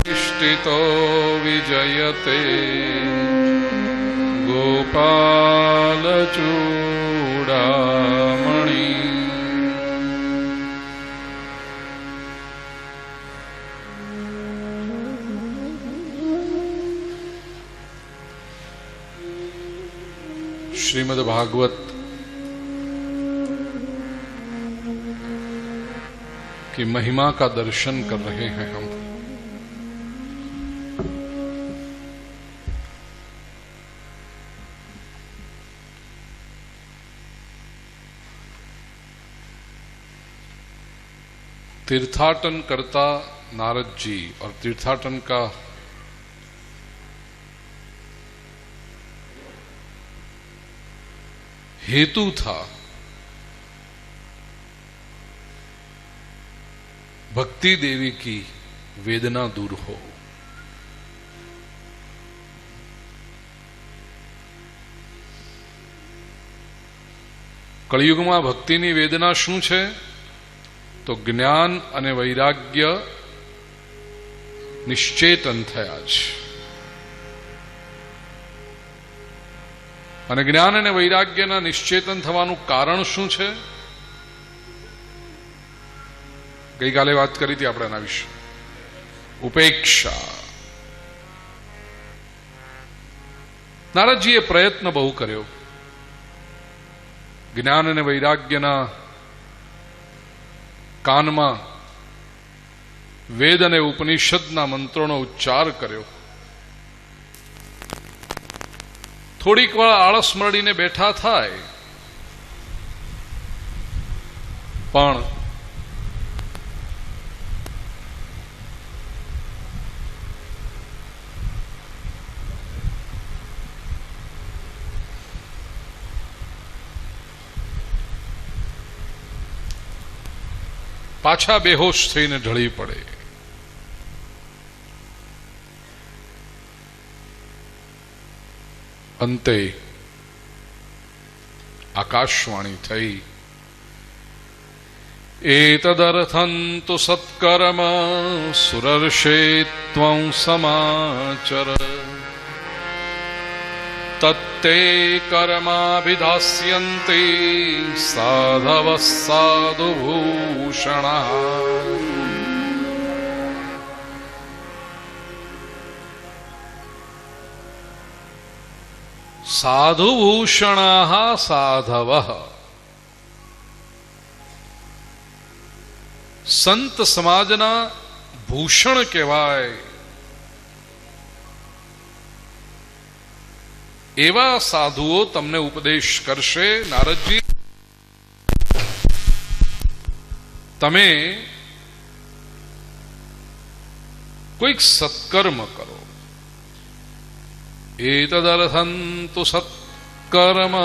प्रतिष्ठितो विजयते गोपालचूडामणि। श्रीमद् भागवत की महिमा का दर्शन कर रहे हैं हम। तीर्थाटन करता नारद जी और तीर्थाटन का हेतु था भक्ति देवी की वेदना दूर हो। कलियुगમાં ભક્તિની વેદના શું છે? તો જ્ઞાન અને વૈરાગ્ય નિશ્ચેતન થયા છે અને જ્ઞાન અને વૈરાગ્યના નિશ્ચેતન થવાનું કારણ શું છે? ગઈકાલે વાત કરી હતી આપણે એના વિશે। ઉપેક્ષા। નારદજીએ પ્રયત્ન બહુ કર્યો જ્ઞાન અને વૈરાગ્યના કાનમાં વેદ અને ઉપનિષદના મંત્રોનો ઉચ્ચાર કર્યો। થોડીક વાર આળસ મળીને બેઠા થાય પણ પાછા બેહોશ થઈને ઢળી પડે। અંતે આકાશવાણી થઈ, એતદર્થં તુ સત્કર્મ સુરર્ષે ત્વં સમાચર, તત્તે કર્માભિધાસ્યન્તિ સાધવઃ સાધુભૂષણાઃ। સાધુભૂષણાઃ સાધવઃ। સંત સમાજના ભૂષણ કહેવાય એવા સાધુઓ તમને ઉપદેશ કરશે। નારદજી, તમે કોઈક સત્કર્મ કરો। એતદર્થં તુ સત્કર્મ,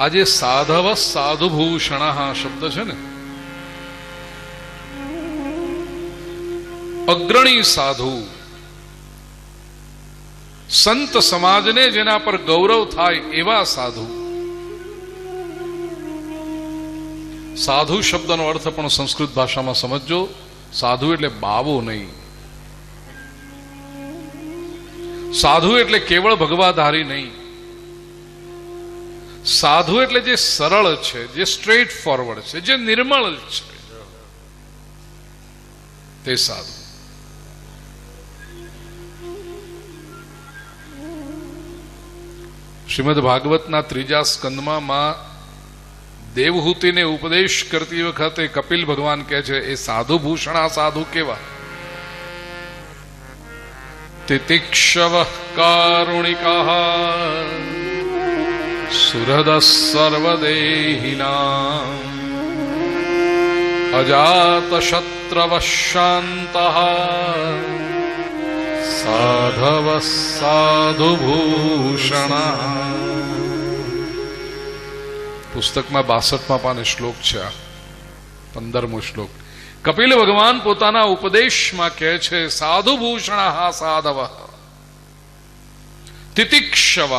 આજે સાધવ સાધુભૂષણ શબ્દ છે ને, અગ્રણી સાધુ સંત સમાજને જેના પર ગૌરવ થાય એવા સાધુ। સાધુ શબ્દનો અર્થ પણ સંસ્કૃત ભાષામાં સમજો। સાધુ એટલે બાવો નહીં, સાધુ એટલે કેવળ ભગવાધારી નહીં, સાધુ એટલે જે સરળ છે, જે સ્ટ્રેટ ફોરવર્ડ છે, જે નિર્મળ છે, તે સાધુ। શ્રીમદ ભાગવતના ત્રીજા સ્કંદમાં માં દેવહૂતિને ઉપદેશ કરતી વખતે કપિલ ભગવાન કહે છે એ સાધુ ભૂષણા સાધુ કેવા? તિતિક્ષવ કારુણિકા સુહૃદ સર્વદેહિના અજાત શત્રવ શાંત સાધવ સાધુ ભૂષણ. પુસ્તકમાં 62માં પાને શ્લોક છે, 15મો શ્લોક. કપિલ ભગવાન પોતાના ઉપદેશમાં કહે છે સાધુ ભૂષણ સાધવ તિતિક્ષવ.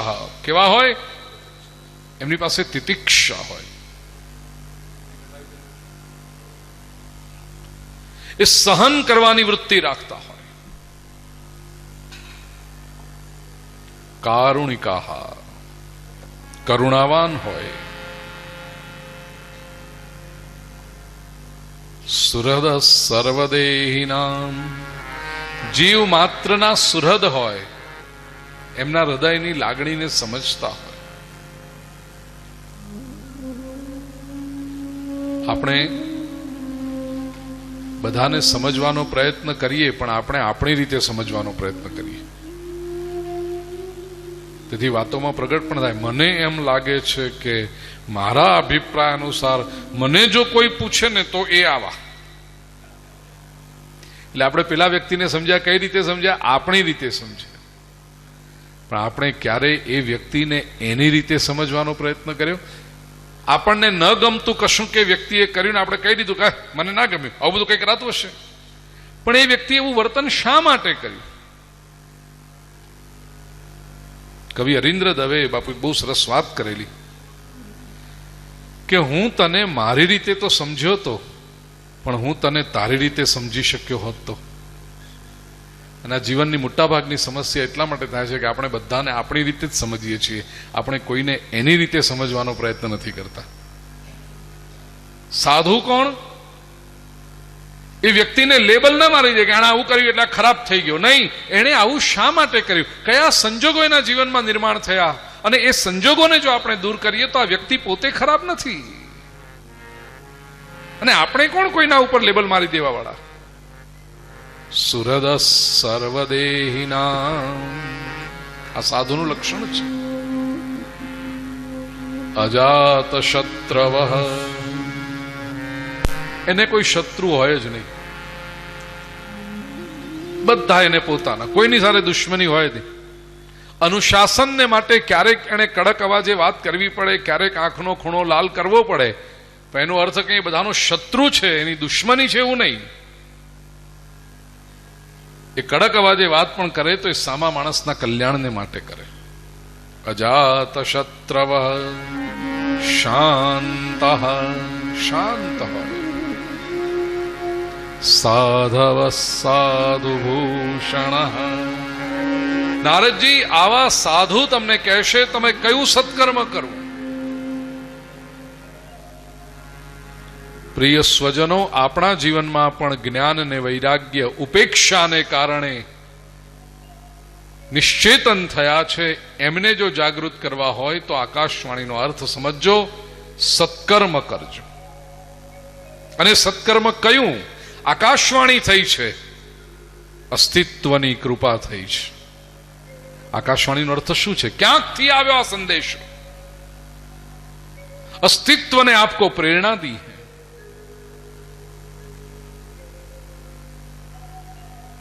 કેવા હોય? એમની પાસે તિતિક્ષા હોય, એ સહન કરવાની વૃત્તિ રાખતા હોય. કારુણિકા, કરુણાવાન હોય. સુહૃદ સર્વદેહિનામ, જીવ માત્રના સુહૃદ હોય, એમના હૃદયની લાગણીને સમજતા હોય. આપણે બધાને સમજવાનો પ્રયત્ન કરીએ, પણ આપણે આપણી રીતે સમજવાનો પ્રયત્ન કરીએ. તેથી વાતોમાં પ્રગટ પણ થાય. મને એમ લાગે છે કે મારા અભિપ્રાય અનુસાર મને જો કોઈ પૂછે ને તો એ આવા. એટલે આપણે પેલા વ્યક્તિને સમજ્યા, કઈ રીતે સમજ્યા? આપણી રીતે સમજ્યા. પણ આપણે ક્યારેય એ વ્યક્તિને એની રીતે સમજવાનો પ્રયત્ન કર્યો? આપણને ન ગમતું કશું કે વ્યક્તિએ કર્યું ને આપણે કહી દીધું કે મને ના ગમ્યું, આવું બધું કંઈ કરાતું હશે. પણ એ વ્યક્તિએ એવું વર્તન શા માટે કર્યું? કવિ હરીન્દ્ર દવે બાપુ બહુ સરસ વાત કરેલી કે હું તને મારી રીતે તો સમજ્યો તો, પણ હું તને તારી રીતે સમજી શક્યો હોત તો. અને આ જીવનની મોટાભાગની સમસ્યા એટલા માટે થાય છે કે આપણે બધાને આપણી રીતે જ સમજીએ છીએ, આપણે કોઈને એની રીતે સમજવાનો પ્રયત્ન નથી કરતા. સાધુ કોણ? એ વ્યક્તિને લેબલ ના મારી દે કે આણે આવું કર્યું એટલે ખરાબ થઈ ગયો. નહીં, એણે આવું શા માટે કર્યું, કયા સંજોગો એના જીવનમાં નિર્માણ થયા, અને એ સંજોગોને જો આપણે દૂર કરીએ તો આ વ્યક્તિ પોતે ખરાબ નથી. અને આપણે કોણ કોઈના ઉપર લેબલ મારી દેવા વાળા? સુહૃદ સર્વદેહિના, આ સાધુનું લક્ષણ છે. અજાત શત્રવ, એને કોઈ શત્રુ હોય જ નહીં. બધા એને પોતાના, કોઈની સાથે દુશ્મની હોય નહીં. અનુશાસનને માટે ક્યારેક એને કડક અવાજે વાત કરવી પડે, ક્યારેક આંખનો ખૂણો લાલ કરવો પડે, પણ એનો અર્થ કે બધાનો શત્રુ છે, એની દુશ્મની છે એવું નહીં. એ કડક અવાજે વાત પણ કરે તો એ સામા માણસના કલ્યાણને માટે કરે. અજાત શત્રવ શાંત, શાંત હોય. સાધવ સાધુ ભૂષણ. નારદજી, આવા સાધુ તમને કહેશે તમે કયું સત્કર્મ કરવું. પ્રિય સ્વજનો, આપણા જીવનમાં પણ જ્ઞાન અને વૈરાગ્ય, ઉપેક્ષાને કારણે નિશ્ચેતન થયા છે. એમને જો જાગૃત કરવા હોય તો આકાશવાણીનો અર્થ સમજો, સત્કર્મ કરજો. અને સત્કર્મ કયું? આકાશવાણી થઈ છે, અસ્તિત્વની કૃપા થઈ છે. આકાશવાણીનો અર્થ શું છે? ક્યાંકથી આવ્યો આ સંદેશો, अस्तित्व ने आपको प्रेरणा दी है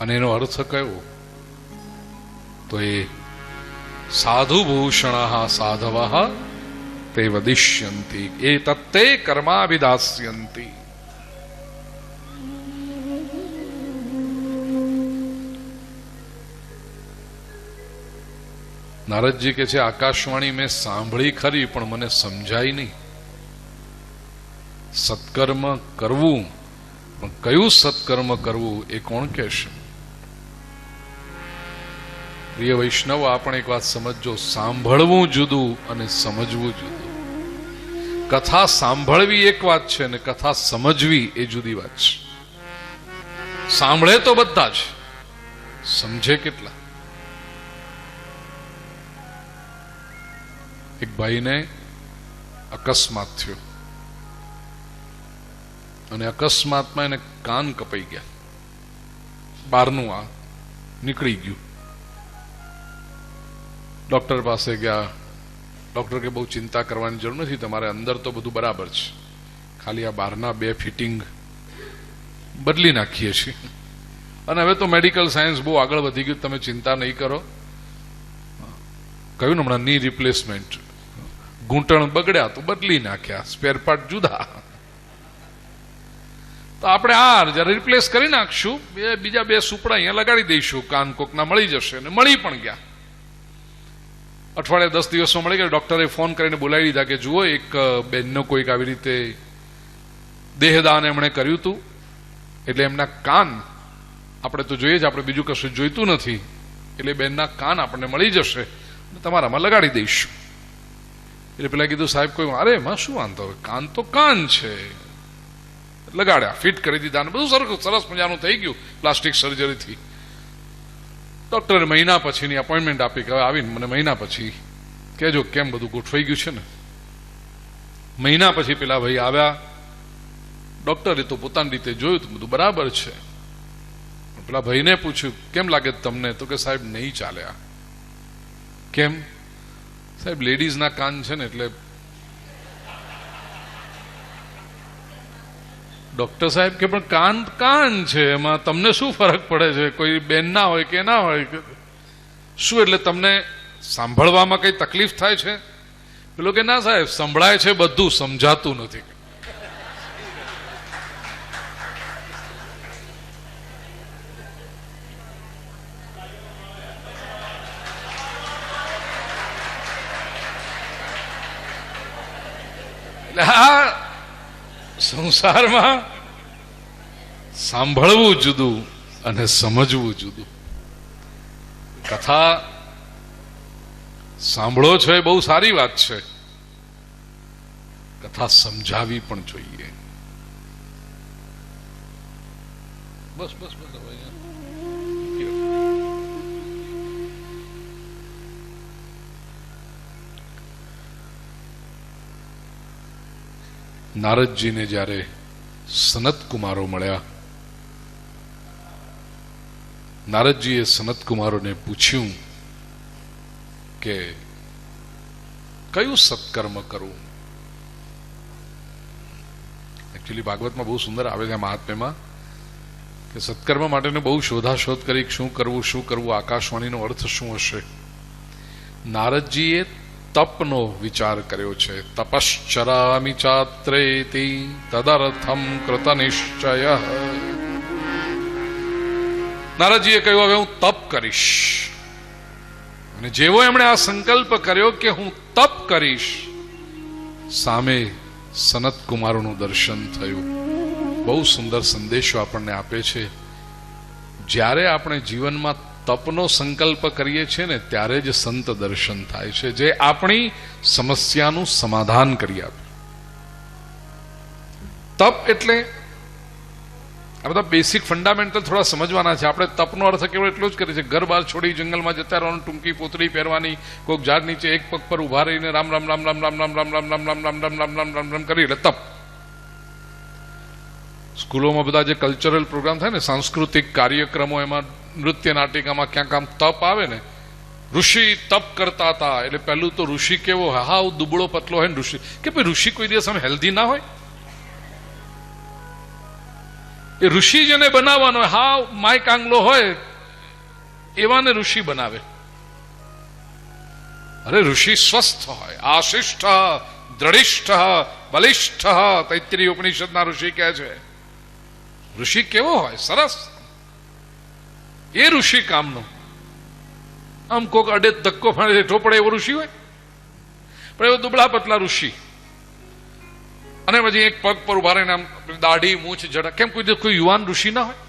અને એનો અર્થ કયો તો એ સાધુ ભૂષણ સાધવ તે વદિષ્યંતિ એ તત્તે કર્માભિદાસ્યંતિ. નારદજી કે છે આકાશવાણી મેં સાંભળી ખરી પણ મને સમજાય નહીં. સત્કર્મ કરવું પણ કયું સત્કર્મ કરવું એ કોણ કહેશે? પ્રિય વૈષ્ણવ, આપણે એક વાત સમજો, સાંભળવું જુદું અને સમજવું જુદું. કથા સાંભળવી એક વાત છે ને કથા સમજવી એ જુદી વાત છે. સાંભળે તો બધા જ, સમજે કેટલા? એક ભાઈને અકસ્માત થયો, અને અકસ્માતમાં એને કાન કપાઈ ગયા, બહારનું આ નીકળી ગયું. ડોક્ટર પાસે ગયા. ડોક્ટર કે બહુ ચિંતા કરવાની જરૂર નથી, તમારે અંદર તો બધું બરાબર છે, ખાલી આ બહારના 2 ફિટિંગ બદલી નાખીએ છીએ. અને હવે તો મેડિકલ સાયન્સ બહુ આગળ વધી ગયું, તમે ચિંતા નહીં કરો. કહ્યું ને હમણાં ની રિપ્લેસમેન્ટ, ઘૂંટણ બગડ્યા તો બદલી નાખ્યા, સ્પેર પાર્ટ જુદા. તો આપણે આ જયારે રિપ્લેસ કરી નાખશું, બીજા 2 સુપડા અહીંયા લગાડી દઈશું, કાન કોકના મળી જશે. અને મળી પણ ગયા. અઠવાડિયા 10 દિવસમાં મળી ગયા. ડોક્ટરે ફોન કરીને બોલાવી દીધા કે જુઓ, એક બેનનો કોઈક આવી રીતે દેહદાન એમણે કર્યું હતું, એટલે એમના કાન આપણે તો જોઈએ જ, આપણે બીજું કશું જોઈતું નથી, એટલે બેનના કાન આપણને મળી જશે, તમારામાં લગાડી દઈશું. એટલે પેલા કીધું સાહેબ કોઈ, અરે એમાં શું વાંધો હવે, કાન તો કાન છે. લગાડ્યા, ફિટ કરી દીધા, બધું સરસ મજાનું થઈ ગયું પ્લાસ્ટિક સર્જરીથી. ડોક્ટરે મહિના પછીની અપોઇન્ટમેન્ટ આપી કે હવે આવીને મને મહિના પછી કહેજો કેમ બધું ગોઠવાઈ ગયું છે ને. મહિના પછી પેલા ભાઈ આવ્યા. ડોક્ટરે તો પોતાની રીતે જોયું તો બધું બરાબર છે. પેલા ભાઈને પૂછ્યું કેમ લાગે તમને, તો કે સાહેબ નહીં ચાલ્યા. કેમ? સાહેબ લેડીઝના કાન છે ને એટલે. ડોક્ટર સાહેબ કે પણ કાન કાન છે, એમાં તમને શું ફરક પડે છે, કોઈ બેન ના હોય કે ના હોય, શું એટલે તમને સાંભળવામાં કઈ તકલીફ થાય છે? પેલો કે ના સાહેબ, સંભળાય છે બધું, સમજાતું નથી. આ સંસારમાં સાંભળવું જુદું અને સમજવું જુદું. કથા સાંભળો છો એ બહુ સારી વાત છે, કથા સમજાવી પણ જોઈએ. બસ બસ બસ. નારદજીને જ્યારે સનત કુમારો મળ્યા, નારદજીએ સનત કુમારોને પૂછ્યું કે કયું સત્કર્મ કરવું. એકચ્યુઅલી ભાગવતમાં બહુ સુંદર આવે છે મહાત્મ્યમાં કે સત્કર્મ માટેને બહુ શોધાશોધ કરી, શું કરવું, આકાશવાણીનો અર્થ શું હશે. નારદજીએ તપનો વિચાર કર્યો છે. તપશ્ચરામિ ચાત્રેતિ તદર્થમ કૃત નિશ્ચય. નારદજીએ કહ્યું હવે હું તપ કરીશ. અને જેવો એમણે આ સંકલ્પ કર્યો કે હું તપ કરીશ, સામે સનત કુમારોનું દર્શન થયું. બહુ સુંદર સંદેશો આપણને આપે છે. જ્યારે આપણે જીવનમાં તપનો સંકલ્પ કરીએ છીએ ને ત્યારે જ સંત દર્શન થાય છે, જે આપણી સમસ્યાનું સમાધાન કરી આપે. તપ એટલે આ બધા બેસિક ફંડામેન્ટલ થોડા સમજવાના છે. આપણે તપનો અર્થ કેવળ એટલો જ કરીએ છીએ, ઘર બહાર છોડી જંગલમાં જતા રહેવાનું, ટૂંકી પોતળી પહેરવાની, કોઈક ઝાડ નીચે એક પગ પર ઉભા રહીને રામ રામ રામ રામ રામ રામ રામ રામ રામ રામ રામ રામ રામ રામ રામ રામ કરી એટલે તપ. સ્કૂલોમાં બધા જે કલ્ચરલ પ્રોગ્રામ થાય ને, સાંસ્કૃતિક કાર્યક્રમો, એમાં નૃત્ય નાટિકામાં ક્યાંક આમ તપ આવે ને, ઋષિ તપ કરતા હતા. એટલે પહેલું તો ઋષિ કેવો હાવ દુબળો પતલો હોય ને ઋષિ, કે ભાઈ ઋષિ કોઈ દિવસ આમ હેલ્ધી ના હોય. એ ઋષિ જેને બનાવવાનો હોય, હાવ માય કાંગલો હોય એવાને ઋષિ બનાવે. અરે ઋષિ સ્વસ્થ હોય, આશિષ્ઠ, દ્રઢિષ્ઠ, બલિષ્ઠ, તૈત્રીય ઉપનિષદના ઋષિ કહે છે. ઋષિ કેવો હોય? સરસ. એ ઋષિ કામનો. આમ કોક અડે ધક્કો ફાડે ઠોપડે એવો ઋષિ હોય, પણ એવો દુબળા પતલા ઋષિ. અને પછી એક પગ પર ઉભા રહીને આમ દાઢી મૂછ જડા. કેમ કોઈ યુવાન ઋષિ ના હોય?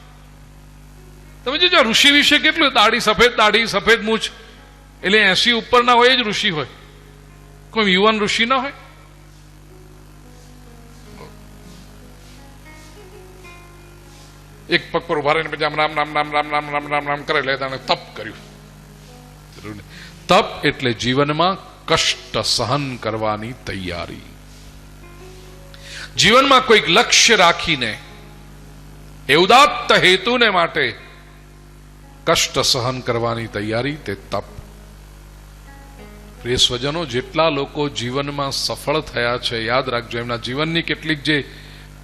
તમે જોજો ઋષિ વિશે કેટલું, દાઢી સફેદ મૂછ, એટલે 80 ઉપર ના હોય એ જ ઋષિ હોય. કોઈ યુવાન ઋષિ ના હોય? એક પગ પર ઉભા રહીને પછી આમ રામ રામ રામ રામ રામ રામ રામ રામ કરે એટલે તપ કર્યું. તપ એટલે જીવનમાં કષ્ટ સહન કરવાની તૈયારી. જીવનમાં કોઈક લક્ષ્ય રાખીને એ ઉદાત્ત હેતુને માટે કષ્ટ સહન કરવાની તૈયારી, તે તપ. પ્રિય સ્વજનો, જેટલા લોકો જીવનમાં સફળ થયા છે, યાદ રાખજો, એમના જીવનની કેટલીક જે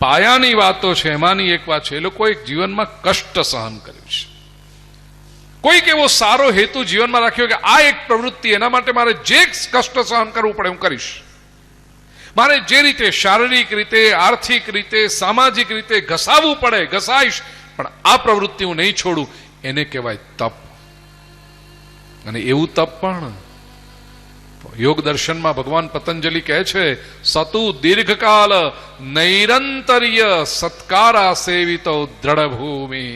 પાયાની વાતો છે એમાંની એક વાત છે, એ લોકોએ જીવનમાં કષ્ટ સહન કર્યું છે. કોઈક એવો સારો હેતુ જીવનમાં રાખ્યો કે આ એક પ્રવૃત્તિ, એના માટે મારે જે કષ્ટ સહન કરવું પડે હું કરીશ. મારે જે રીતે શારીરિક રીતે, આર્થિક રીતે, સામાજિક રીતે ઘસાવવું પડે ઘસાઈશ, પણ આ પ્રવૃત્તિ હું નહીં છોડું. એને કહેવાય તપ. અને એવું તપ પણ યોગ દર્શનમાં ભગવાન પતંજલિ કહે છે, સતુ દીર્ઘકાલ નૈરંતર્ય સત્કારા સેવિતો દ્રઢ ભૂમિ.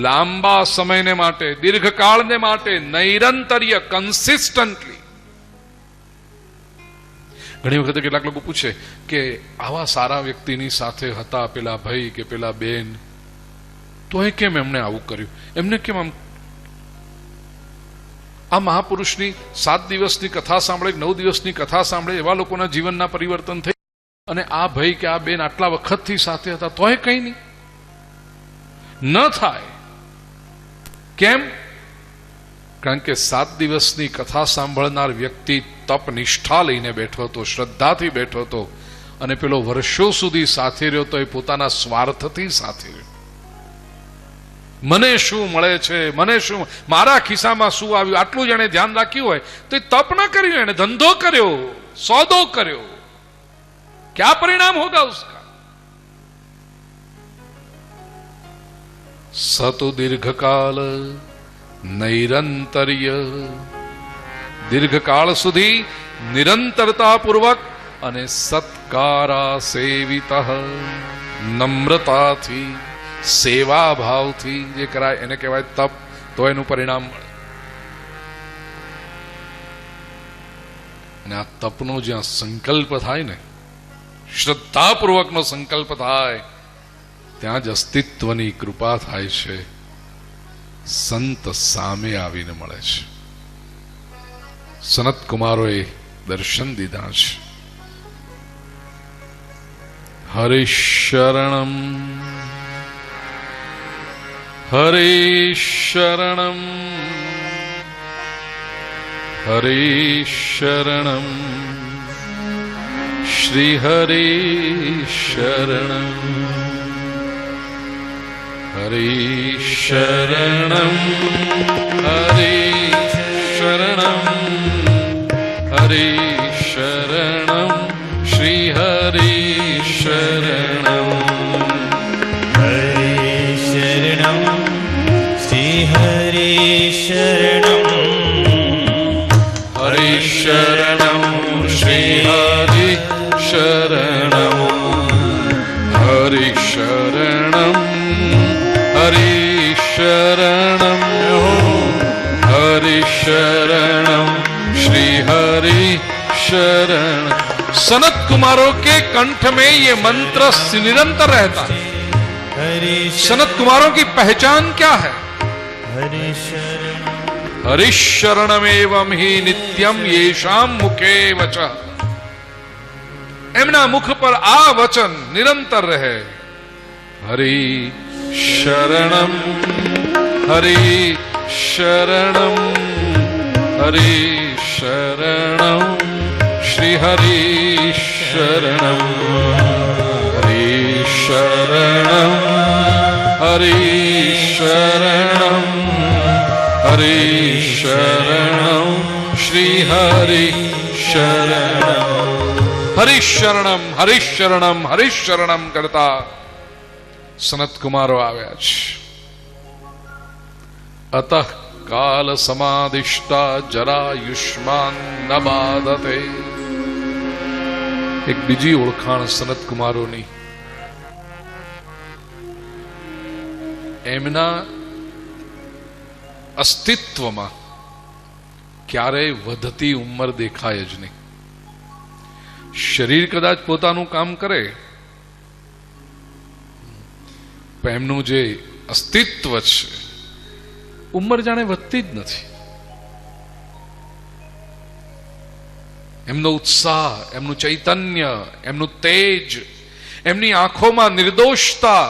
લાંબા સમયને માટે, દીર્ઘકાળને માટે, નૈરંતર્ય, કન્સિસ્ટન્ટલી. ઘણી વખતે કેટલાક લોકો પૂછે કે આવા સારા વ્યક્તિની સાથે હતા પેલા ભાઈ કે પેલા બેન, તો એ કેમ એમણે આવું કર્યું, એમને કેમ આમ. આ મહાપુરુષની 7 દિવસની કથા સાંભળે, 9 દિવસની કથા સાંભળે, એવા લોકોના જીવનના પરિવર્તન થઈ, અને આ ભાઈ કે આ બેન આટલા વખતથી સાથે હતા તોય કઈ નહીં ન થાય. કેમ? કારણ કે 7 દિવસની કથા સાંભળનાર વ્યક્તિ તપ નિષ્ઠા લઈને બેઠો હતો, શ્રદ્ધાથી બેઠો હતો, અને પેલો વર્ષો સુધી સાથે રહ્યો તો એ પોતાના સ્વાર્થથી સાથે રહ્યો. મને શું મળે છે, મને શું, મારા ખિસ્સામાં શું આવ્યું, આટલું જેને ધ્યાન રાખ્યું હોય તો એ તપ ન કર્યું, એને ધંધો કર્યો, સોદો કર્યો. क्या परिणाम होगा उसका? सतु दीर्घकाल नैरंतर्य, દીર્ઘકાળ સુધી નિરંતરતા પૂર્વક અને સત્કારા સેવિત, નમ્રતાથી, સેવા ભાવથી જે કરાય એને કહેવાય તપ. તો એનું પરિણામ મળે. અને આ તપનો જ્યાં સંકલ્પ થાય ને, શ્રદ્ધાપૂર્વકનો સંકલ્પ થાય, ત્યાં જ અસ્તિત્વની કૃપા થાય છે. સંત સામે આવીને મળે છે. સનત કુમારોએ દર્શન દીધા છે. હરિશરણમ હરિશરણમ હરિશરણમ શ્રી હરિશરણમ હરિશરણમ હરિશરણમ હરિશરણમ શ્રી હરિશરણમ હરિશરણમ શ્રી હરિશરણમ હરિશરણમ શ્રી હરિશરણમ હરિશરણમ હરિશરણમ हरिशरणम श्री हरिशरण। सनत कुमारों के कंठ में ये मंत्र निरंतर रहता है। सनत कुमारों की पहचान क्या है? हरिशरणमेवं ही नित्यम येषाम मुखे वचः। एमना मुख पर आ वचन निरंतर रहे। हरि शरणम हरि शरणम हरि शरणम श्री हरि शरणम हरि शरणम हरि शरणम हरि शरणम श्री हरि शरणम। हरि शरणम हरि शरणम हरि शरणम करता सनत कुमारो आव्या छे। अतः काल समादिष्टा जरायुष्मान न बाधते। एक बीजी ओळखाण सनत कुमारोनी। एमना अस्तित्वमां क्यारेय वधती उम्र देखाय ज नहीं। शरीर कदाच पोतानुं काम करे पण एमनुं जे अस्तित्व छे उम्र जाने વધતી જ નથી। એમનો ઉત્સાહ, એમનું ચૈતન્ય, એમનું તેજ, એમની આંખોમાં નિર્દોષતા,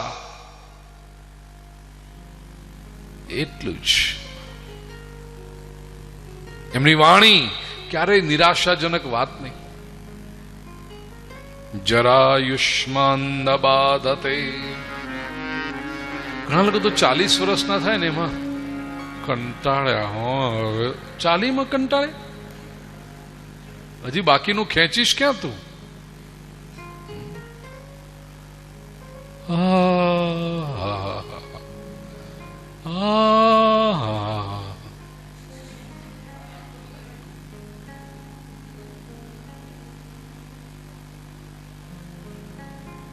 એટલું જ. એમની વાણી ક્યારેય નિરાશાજનક વાત નહીં. જરાયુષ્માન ન બાધતે. ઘણા લોકો તો 40 વર્ષના થાય ને એમાં કંટાળ્યા. હવે 40માં કંટાળે, હજી બાકીનું ખેંચીશ ક્યાં તું?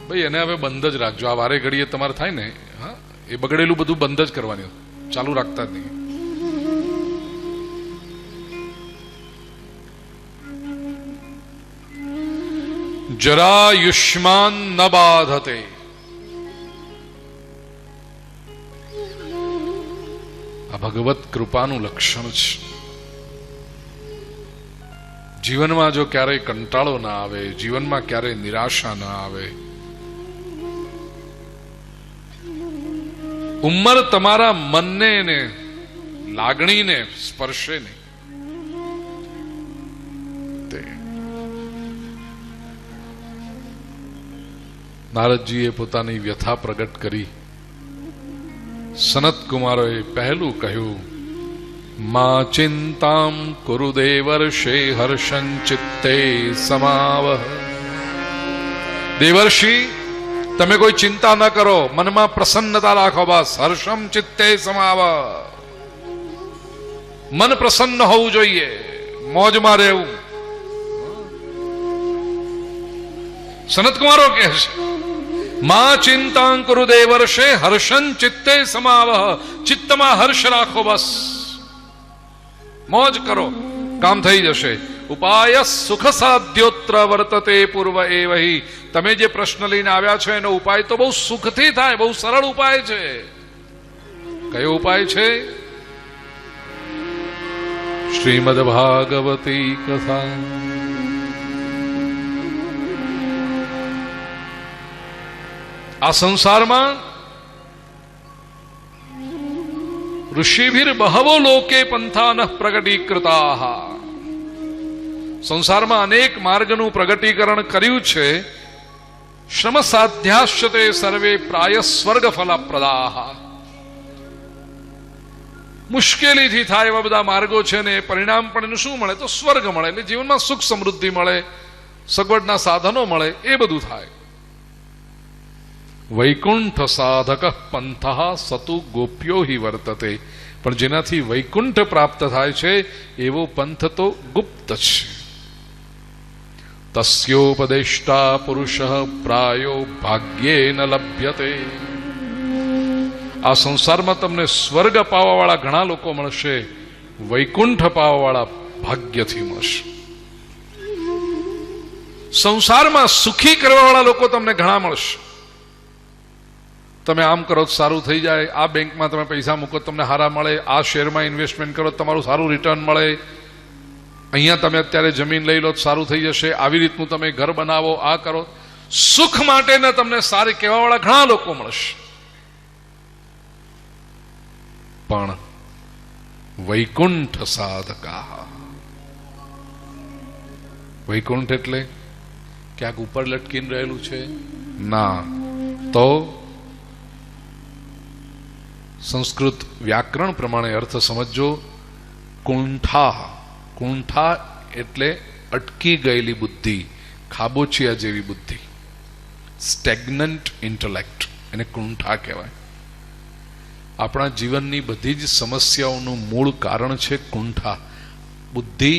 ભાઈ એને હવે બંધ જ રાખજો. આ વારે ઘડીએ તમારે થાય ને, હા, એ બગડેલું બધું બંધ જ કરવાની, ચાલુ રાખતા જ નહીં. જરાયુષ્માન ન બાધતે. આ ભગવત કૃપાનું લક્ષણ છે. જીવનમાં જો ક્યારેય કંટાળો ના આવે, જીવનમાં ક્યારેય નિરાશા ના આવે, ઉંમર તમારા મનને ને લાગણીને સ્પર્શે નહીં. નારદજીએ પોતાની વ્યથા પ્રગટ કરી. સનત કુમારોએ પહેલું કહ્યું, મા ચિંતામ કુરુ દેવર્ષે હર્ષં ચિત્તે સમાવહ. દેવર્ષિ, તમે કોઈ ચિંતા ન કરો, મનમાં પ્રસન્નતા રાખો, બસ. હર્ષમ ચિત્તે સમાવહ. મન પ્રસન્ન હોવું જોઈએ, મોજમાં રહેવું. સનત કુમારો કહે છે, મા ચિંતા કુરુ દેવર્ષે હર્ષં ચિત્તે સમાવહ. ચિત્તમાં હર્ષ રાખો, બસ. મોજ કરો, કામ થઈ જશે. ઉપાય સુખ સાધ્યોત્ર વર્તતે પૂર્વ એવહી. તમે જે પ્રશ્ન લઈને આવ્યા છો એનો ઉપાય તો બહુ સુખથી થાય, બહુ સરળ ઉપાય છે. કયો ઉપાય છે? શ્રીમદ ભાગવતી કથા. આ સંસારમાં ઋષિભીર બહવો લોકે પંથાન પ્રગટીકૃતા. સંસારમાં અનેક માર્ગનું પ્રગટીકરણ કર્યું છે. શ્રમ સાધ્યાશ્ચતે સર્વે પ્રાય સ્વર્ગ ફલપ્રદા. મુશ્કેલીથી થાય એવા બધા માર્ગો છે ને પરિણામ પણ શું મળે? તો સ્વર્ગ મળે. એટલે જીવનમાં સુખ સમૃદ્ધિ મળે, સગવડના સાધનો મળે, એ બધું થાય. વૈકુંઠ સાધક પંથ સતુ ગોપ્યો હિ વર્તતે. પણ જેનાથી વૈકુંઠ પ્રાપ્ત થાય છે એવો પંથ તો ગુપ્ત છે. તસ્યોપદેષ્ટા પુરુષ પ્રાયો ભાગ્યે ન લભ્યતે. આ સંસારમાં તમને સ્વર્ગ પાવાવાળા ઘણા લોકો મળશે, વૈકુંઠ પાવાવાળા ભાગ્યથી મળશે. સંસારમાં સુખી કરવાવાળા લોકો તમને ઘણા મળશે. તમે આમ કરો સારું થઈ જાય, આ બેંકમાં તમે પૈસા મૂકો તમને સારા મળે, આ શેરમાં ઇન્વેસ્ટમેન્ટ કરો તમારું સારું રિટર્ન મળે, અહીંયા તમે અત્યારે જમીન લઈ લો સારું થઈ જશે, આવી રીતનું તમે ઘર બનાવો, આ કરો. સુખ માટેના તમને સારી કહેવાવાળા ઘણા લોકો મળશે. પણ વૈકુંઠ સાધકા. વૈકુંઠ એટલે ક્યાંક ઉપર લટકીને રહેલું છે ના. તો સંસ્કૃત વ્યાકરણ પ્રમાણે અર્થ સમજો. કુંઠા. કુંઠા એટલે અટકી ગયેલી બુદ્ધિ, ખાબોચિયા જેવી બુદ્ધિ, સ્ટેગ્નન્ટ ઇન્ટેલેક્ટ, એને કુંઠા કહેવાય. આપણા જીવનની બધી જ સમસ્યાઓનું મૂળ કારણ છે કુંઠા. બુદ્ધિ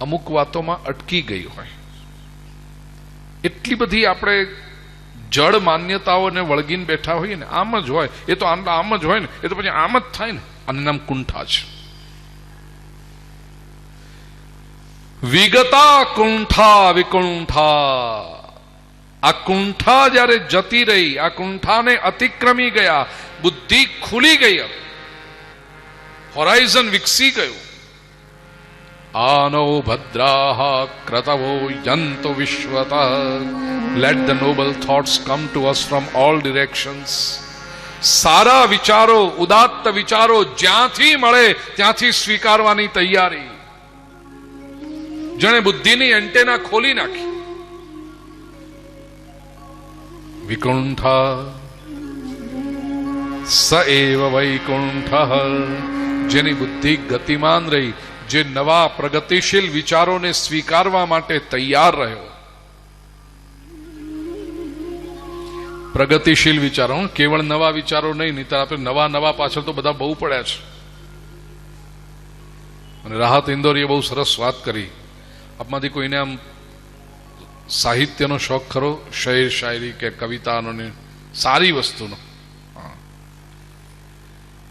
અમુક વાતોમાં અટકી ગઈ હોય. એટલી બધી આપણે જળ માન્યતાઓને વળગીને બેઠા હોઈએ ને, આમ જ હોય, એ તો આમ જ હોય ને, એ તો પછી આમ જ થાય ને. આનું નામ કુંઠા છે. વિગતા કુંઠા વિકુંઠા. આ કુંઠા જ્યારે જતી રહી, આ કુંઠાને અતિક્રમી ગયા, બુદ્ધિ ખુલી ગઈ, હોરાઇઝન વિકસી ગયું, આનો ભદ્રાહ ક્રતવો યંતો વિશ્વતઃ. Let the noble thoughts come to us from all directions. સારા વિચારો, ઉદાત્ત વિચારો જ્યાંથી મળે ત્યાંથી સ્વીકારવાની તૈયારી. જેણે બુદ્ધિની એન્ટેના ખોલી નાખી. વિકુંઠ સ એવ વૈકુંઠ. જેની બુદ્ધિ ગતિમાન રહી, જે નવા પ્રગતિશીલ વિચારોને સ્વીકારવા માટે તૈયાર રહ્યો. પ્રગતિશીલ વિચારો, કેવળ નવા વિચારો નહીં. નહીં તો આપણે નવા પાછળ તો બધા બહુ પડ્યા છે. અને રાહત ઇન્દોરીએ બહુ સરસ વાત કરી. આપમાંથી કોઈને આમ સાહિત્યનો શોખ ખરો? શેર શાયરી કે કવિતાનો ને સારી વસ્તુનો?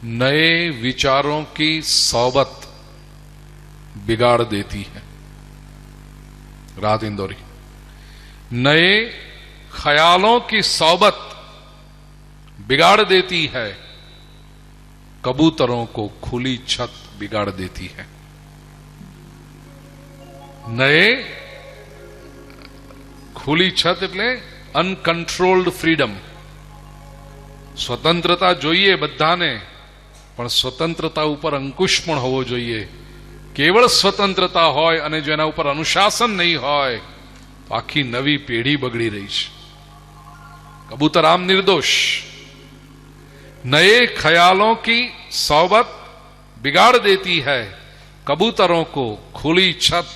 नए विचारों की सोबत बिगाड़ देती है. राहत इंदौरी. नए ख्यालों की सोबत बिगाड़ देती है, कबूतरों को खुली छत बिगाड़ देती है. नए खुली छत એટલે અનકન્ટ્રોલ્ડ ફ્રીડમ. સ્વતંત્રતા જોઈએ બધાને, પણ સ્વતંત્રતા ઉપર અંકુશ પણ હોવો જોઈએ. કેવળ સ્વતંત્રતા હોય અને જો એના ઉપર અનુશાસન નહીં હોય તો આખી નવી પેઢી બગડી રહી છે. કબૂતર આમ નિર્દોષ. નए ख्यालों की सोबत बिगाड़ देती है, कबूतरों को खुली छत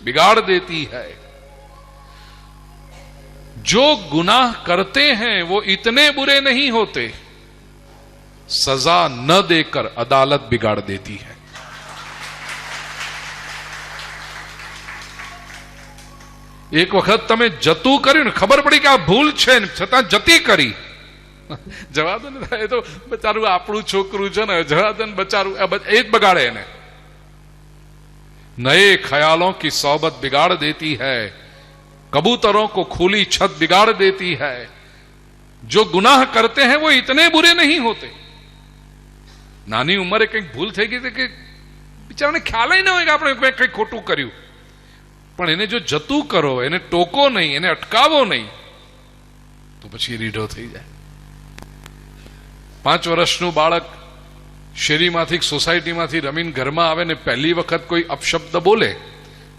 बिगाड़ देती है. जो गुनाह करते हैं वो इतने बुरे नहीं होते, सजा न देकर अदालत बिगाड़ देती है. એક વખત તમે જતું કર્યું ને, ખબર પડી કે આ ભૂલ છે ને છતાં જતી કરી. જવા દો ને, એ તો બચારું આપણું છોકરું છે ને, જવા દો ને બચારું, એ જ બગાડે એને. नए ख्यालों की सोबत बिगाड़ देती है, कबूतरों को खुली छत बिगाड़ देती है. जो गुनाह करते हैं वो इतने बुरे नहीं होते. નાની ઉંમરે કંઈક ભૂલ થઈ ગઈ કે બિચારાને ખ્યાલ ન હોય કે આપણે કંઈક ખોટું કર્યું, પણ એને જો જતું કરો, એને ટોકો નહીં, એને અટકાવો નહીં, તો પછી રીઢો થઈ જાય. 5 વર્ષનું બાળક શેરીમાંથી સોસાયટીમાંથી રમીને ઘરમાં આવે ને પહેલી વખત કોઈ અપશબ્દ બોલે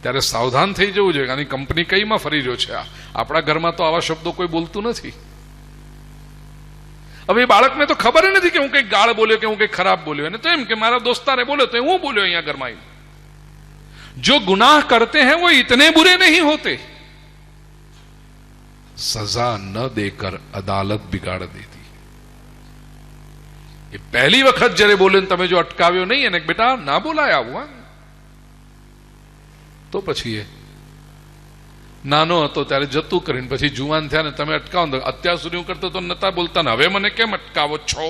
ત્યારે સાવધાન થઈ જવું જોઈએ. આની કંપની કઈમાં ફરી રહ્યો છે? આપણા ઘરમાં તો આવા શબ્દો કોઈ બોલતું નથી. હવે એ બાળકને તો ખબર નથી કે હું કંઈક ગાળ બોલ્યો કે હું કંઈક ખરાબ બોલ્યો. એને તો એમ કે મારા દોસ્તારે બોલ્યો તો હું બોલ્યો અહીંયા ઘરમાં. जो गुनाह करते हैं वो इतने बुरे नहीं होते, सजा न देकर अदालत बिगाड़ देती. ये पहली वक्त जरे बोले તમે જો અટકાવ્યો નહીં એને બેટા ના બોલાય આવું, તો પછી એ નાનો હતો ત્યારે જતું કરીને પછી જુવાન થયા ને તમે અટકાવો. અત્યાર સુધી હું કરતો તો નતા બોલતા ને હવે મને કેમ અટકાવો છો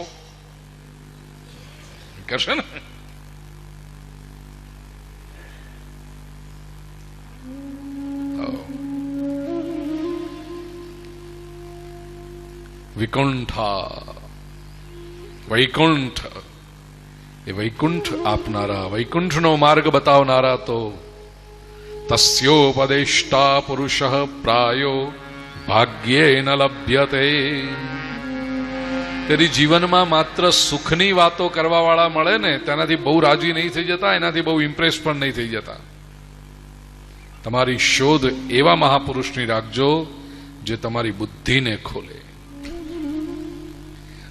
કહેશે ને. વિકુંઠા, વૈકુંઠ, એ વૈકુંઠ આપનારા, વૈકુંઠનો માર્ગ બતાવનારા તો તસ્યોપદેષ્ટા પુરુષ પ્રાયો ભાગ્યેન લભ્યતે. તેરી જીવનમાં માત્ર સુખની વાતો કરવા વાળા મળે ને તેનાથી બહુ રાજી નહીં થઈ જતા, એનાથી બહુ ઇમ્પ્રેસ પણ નહીં થઈ જતા. તમારી શોધ એવા મહાપુરુષની રાખજો જે તમારી બુદ્ધિને ખોલે,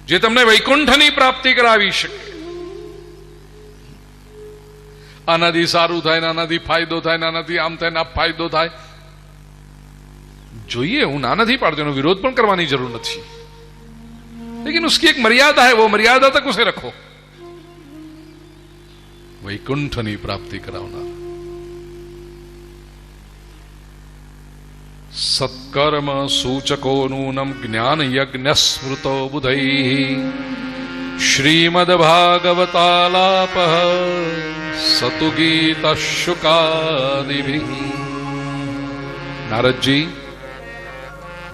જે તમને વૈકુંઠની પ્રાપ્તિ કરાવી શકે. આનાથી સારું થાય, આનાથી ફાયદો થાય, આનાથી આમ થાય, ના ફાયદો થાય. જોઈએ, હું ના નથી પાડતો, એનો વિરોધ પણ કરવાની જરૂર નથી, लेकिन उसकी एक मर्यादा है, वो मर्यादा तक उसे रखो. वैकुंठनी प्राप्ति करावना. सत्कर्म सूचको नूनम ज्ञान यज्ञ स्मृतो बुधैः श्रीमद् भागवतालाप सतु गीत शुकादिभिः. नारदजी,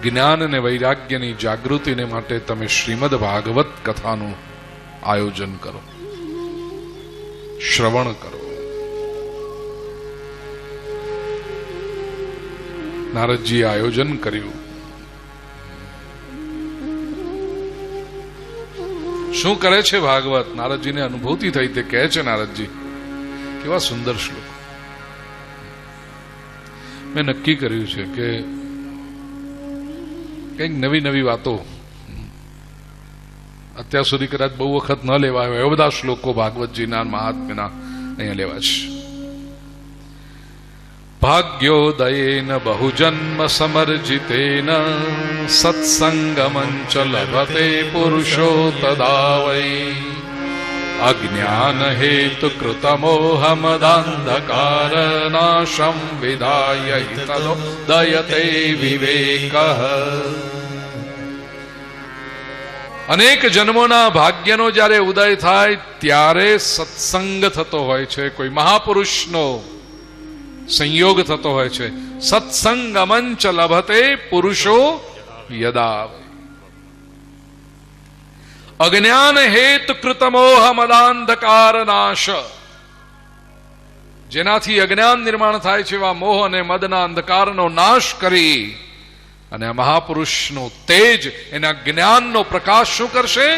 જ્ઞાન અને વૈરાગ્યની જાગૃતિને માટે તમે શ્રીમદ ભાગવત કથાનું આયોજન કરો, શ્રવણ કરો. નારદજીએ આયોજન કર્યું. શું કરે છે ભાગવત? નારદજીને અનુભૂતિ થઈ. તે કહે છે, નારદજી કેવા સુંદર શ્લોક. મેં નક્કી કર્યું છે કે કંઈક નવી નવી વાતો અત્યાર સુધી કદાચ બહુ વખત ન લેવાય એવા બધા શ્લોકો ભાગવતજીના મહાત્મ્યના અહીંયા લેવા છે. ભાગ્યોદયેન બહુજન્મ સમર્જિતેન સત્સંગમં ચ લભતે પુરુષો તદા વૈ અજ્ઞાન હેતુ કૃતમોહમદાંધકાર નાશમ વિધાય તદોદયતે વિવેકઃ. અનેક જન્મોના ભાગ્યનો જ્યારે ઉદય થાય ત્યારે સત્સંગ થતો હોય છે, કોઈ મહાપુરુષનો સંયોગ થતો હોય છે. સત્સંગમં ચ લભતે પુરુષો યદા અજ્ઞાન હેતુ કૃતમોહ મદાંધકાર નાશ. જેનાથી અજ્ઞાન નિર્માણ થાય છે એવા મોહ અને મદના અંધકારનો નાશ કરી અને આ મહાપુરુષનું તેજ, એના જ્ઞાનનો પ્રકાશ શું કરશે?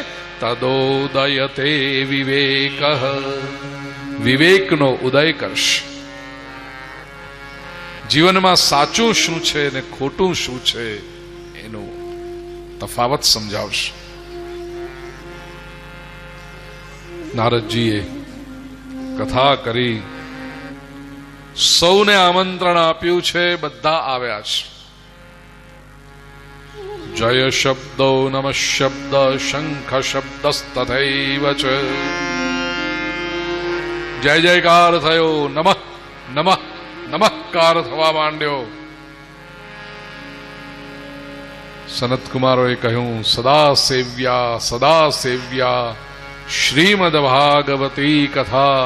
તદોદયતે વિવેક. વિવેકનો ઉદય કરશે. જીવનમાં સાચું શું છે ને ખોટું શું છે એનો તફાવત સમજાવશે. નારદજીએ કથા કરી, સૌને આમંત્રણ આપ્યું છે, બધા આવ્યા છે. જય શબ્દો નમઃ શબ્દ શંખ શબ્દસ્તથૈવ ચ. જય જયકાર થયો, નમઃ નમઃ નમસ્કાર થવા માંડ્યો. સનતકુમારોએ કહ્યું, સદા સેવ્યા શ્રીમદ ભાગવતી કથા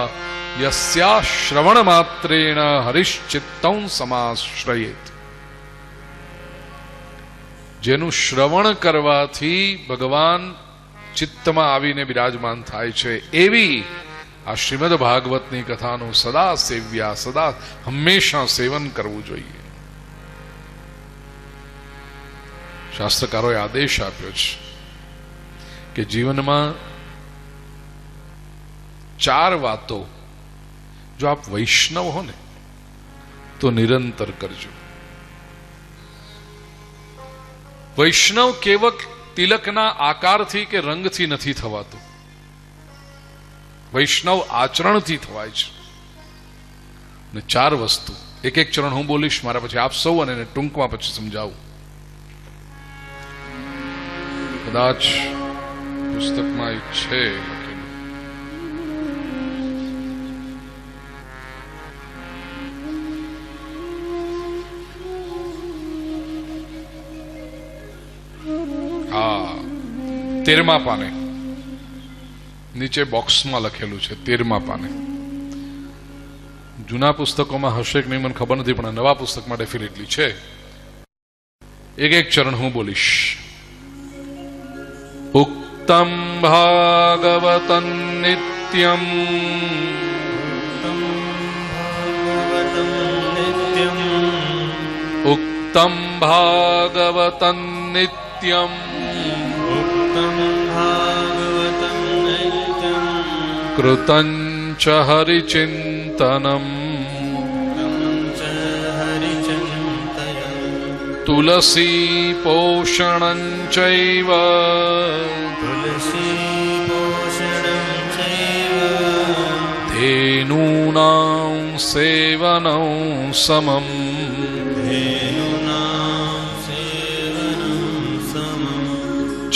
યસ્યા શ્રવણ માત્રેણ હરિશ્ચિત્તં સમાશ્રયેત. જેનું શ્રવણ કરવાથી ભગવાન ચિત્તમાં આવીને બિરાજમાન થાય છે, એવી આ શ્રીમદ ભાગવતની કથાનું સદા સેવ્યા, સદા હંમેશા સેવન કરવું જોઈએ. શાસ્ત્રકારોએ આદેશ આપ્યો છે કે જીવનમાં 4 વાતો જો આપ વૈષ્ણવ હો ને તો નિરંતર કરજો. વૈષ્ણવ કેવળ તિલકના આકારથી કે રંગથી નથી થવાતું. વૈષ્ણવ આચરણથી થવાય છે. ને 4 વસ્તુ, એક એક ચરણ હું બોલીશ, મારા પછી આપ સૌ, અને ટૂંકમાં પછી સમજાવું. કદાચ પુસ્તકમાં છે લખેલું. હા, 13મા પાને નીચે બોક્સમાં લખેલું છે. 13મા પાને. જૂના પુસ્તકોમાં હશે કે નહીં મને ખબર નથી, પણ નવા પુસ્તકમાં ડેફિનેટલી છે. એક એક ચરણ હું બોલીશ. ઉક્તમ ભાગવતં નિત્યમ ઉક્તમ ભાગવતં નિત્યમ કૃતં ચ હરિચિંતનમ તુલસી પોષણં ચૈવ ધેનૂનાં સેવनं સમમ.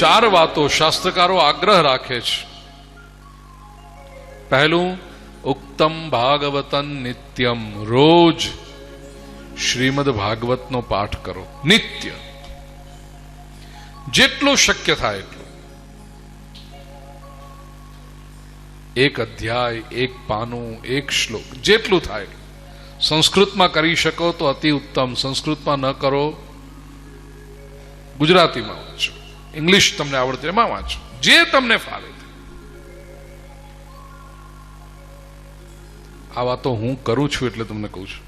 4 વાતો શાસ્ત્રકારો આગ્રહ રાખે છે. પહેલું, ઉક્તમ ભાગવતં નિત્યમ. રોજ શ્રીમદ ભાગવતનો પાઠ કરો, નિત્ય, જેટલું શક્ય થાય એટલું. 1 અધ્યાય, 1 પાનું, 1 શ્લોક, જેટલું થાય. સંસ્કૃતમાં કરી શકો તો અતિ ઉત્તમ. સંસ્કૃતમાં ન કરો, ગુજરાતીમાં વાંચો, ઇંગ્લિશ તમને આવડતું એમાં વાંચો, જે તમને ફાવે. આ વાતો હું કરું છું એટલે તમને કહું છું.